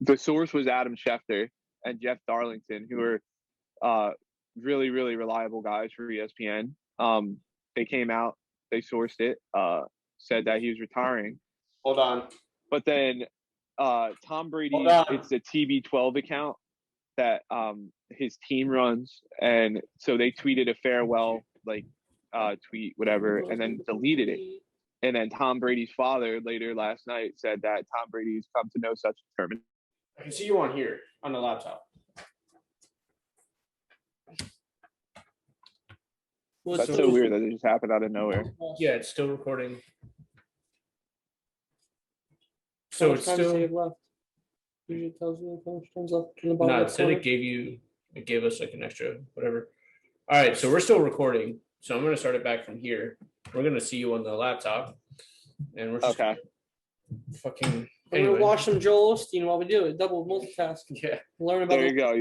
the source was Adam Schefter and Jeff Darlington, who are really, really reliable guys for ESPN. They came out, they sourced it, said that he was retiring. Hold on. But then Tom Brady, it's a TB12 account that his team runs, and so they tweeted a farewell tweet, whatever, and then deleted it. And then Tom Brady's father later last night said that Tom Brady's come to no such determination. I can see you on here on the laptop. That's so weird that it just happened out of nowhere. Yeah, it's still recording. So So it's it's still left. Usually tells you how much time's left in the bottom no. It left said corner. it gave us like an extra whatever. All right, so we're still recording. So I'm gonna start it back from here. We're gonna see you on the laptop, and we're just Okay. fucking. I'm Anyway. gonna watch some Joel Osteen while we do it. Double multitask. Yeah. Learn about There you go.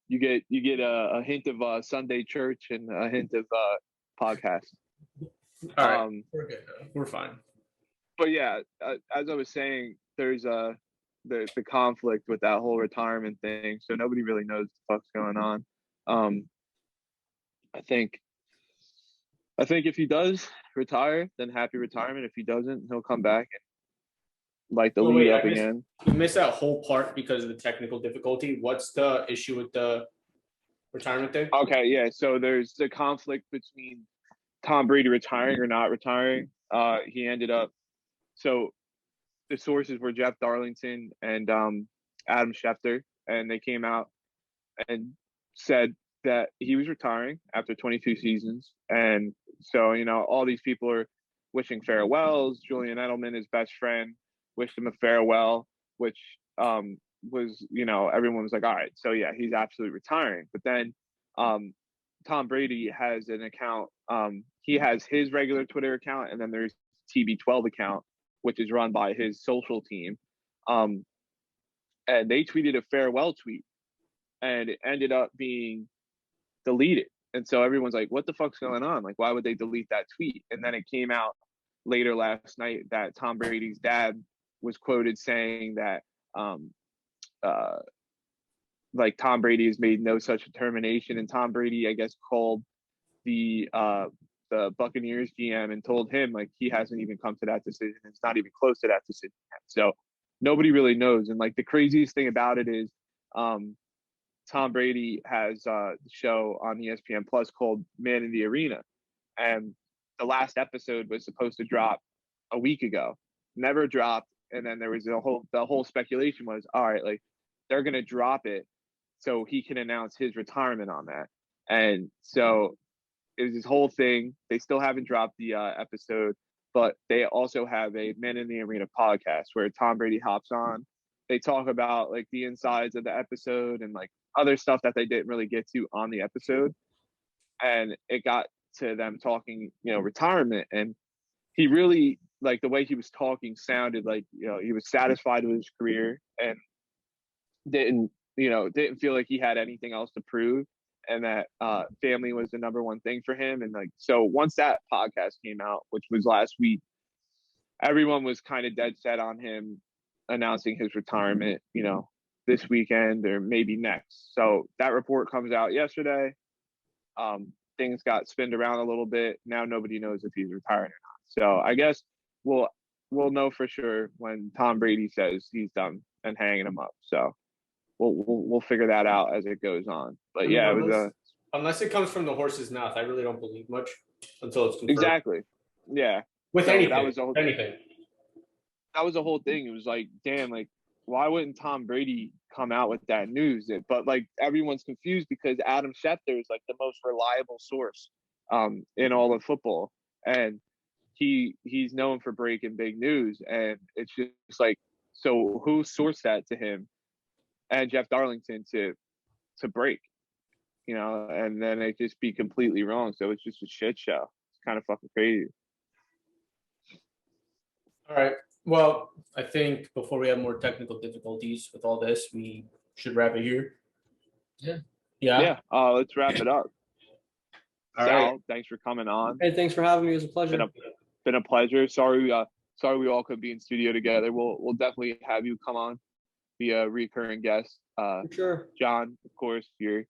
You get a hint of Sunday church and a hint of podcast. All right. We're good. We're fine. But yeah, as I was saying, there's the conflict with that whole retirement thing, so nobody really knows what the fuck's going on. I think if he does retire, then happy retirement. If he doesn't, he'll come back and light the lead up again. You missed that whole part because of the technical difficulty. What's the issue with the retirement thing? Okay, yeah. So there's the conflict between Tom Brady retiring or not retiring. He ended up. So the sources were Jeff Darlington and Adam Schefter, and they came out and said that he was retiring after 22 seasons. And so, all these people are wishing farewells. Julian Edelman, his best friend, wished him a farewell, which was, everyone was like, all right, so yeah, he's absolutely retiring. But then Tom Brady has an account. He has his regular Twitter account, and then there's TB12 account, which is run by his social team. And they tweeted a farewell tweet, and it ended up being deleted. And so everyone's like, what the fuck's going on? Like, why would they delete that tweet? And then it came out later last night that Tom Brady's dad was quoted saying that Tom Brady has made no such determination, and Tom Brady, I guess, called the Buccaneers GM and told him like he hasn't even come to that decision. It's not even close to that decision yet. So nobody really knows. And like the craziest thing about it is Tom Brady has a show on ESPN Plus called Man in the Arena, and the last episode was supposed to drop a week ago, never dropped, and then there was the whole speculation was, all right, like they're gonna drop it so he can announce his retirement on that. And so it was this whole thing. They still haven't dropped the episode, but they also have a Men in the Arena podcast where Tom Brady hops on. They talk about like the insides of the episode and like other stuff that they didn't really get to on the episode. And it got to them talking, retirement. And he really, like, the way he was talking sounded like, he was satisfied with his career and didn't feel like he had anything else to prove, and that family was the number one thing for him. And like, so once that podcast came out, which was last week, everyone was kind of dead set on him announcing his retirement, this weekend or maybe next. So that report comes out yesterday. Things got spinned around a little bit. Now nobody knows if he's retiring or not. So I guess we'll know for sure when Tom Brady says he's done and hanging him up. So we'll figure that out as it goes on. But yeah, it was unless it comes from the horse's mouth, I really don't believe much until it's confirmed. Exactly. Yeah. With So anything. that was the whole anything. That was the whole thing. It was like, damn, like, why wouldn't Tom Brady come out with that news? But like everyone's confused because Adam Schefter is like the most reliable source in all of football, and he's known for breaking big news. And it's just like, so who sourced that to him and Jeff Darlington to break, and then it just be completely wrong. So it's just a shit show. It's kind of fucking crazy. All right. Well, I think before we have more technical difficulties with all this, we should wrap it here. Yeah. Yeah. Let's wrap it up. All Sal, right. thanks for coming on. Hey, thanks for having me. It was a pleasure. Been a pleasure. Sorry we all could be in studio together. We'll definitely have you come on, be a recurring guest. For sure. John, of course, you're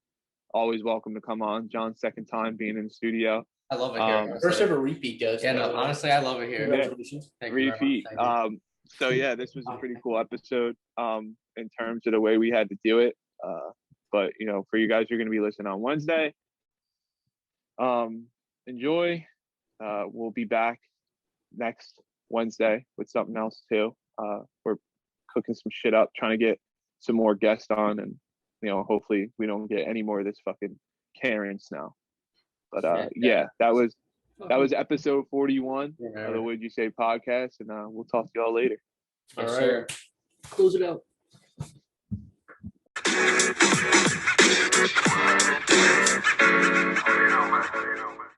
always welcome to come on. John's second time being in the studio. I love it here. First ever repeat guest. Yeah, no, honestly, I love it here. Congratulations. Thank you very Repeat. much. Thank you. So yeah, this was a pretty cool episode in terms of the way we had to do it. But for you guys, you're going to be listening on Wednesday. Enjoy. We'll be back next Wednesday with something else too. We're cooking some shit up, trying to get some more guests on, and hopefully we don't get any more of this fucking Karen now. But yeah, that was episode 41 of the Would You Say podcast, and we'll talk to y'all later. All Yes, right. sir. Close it out. How you doing, man?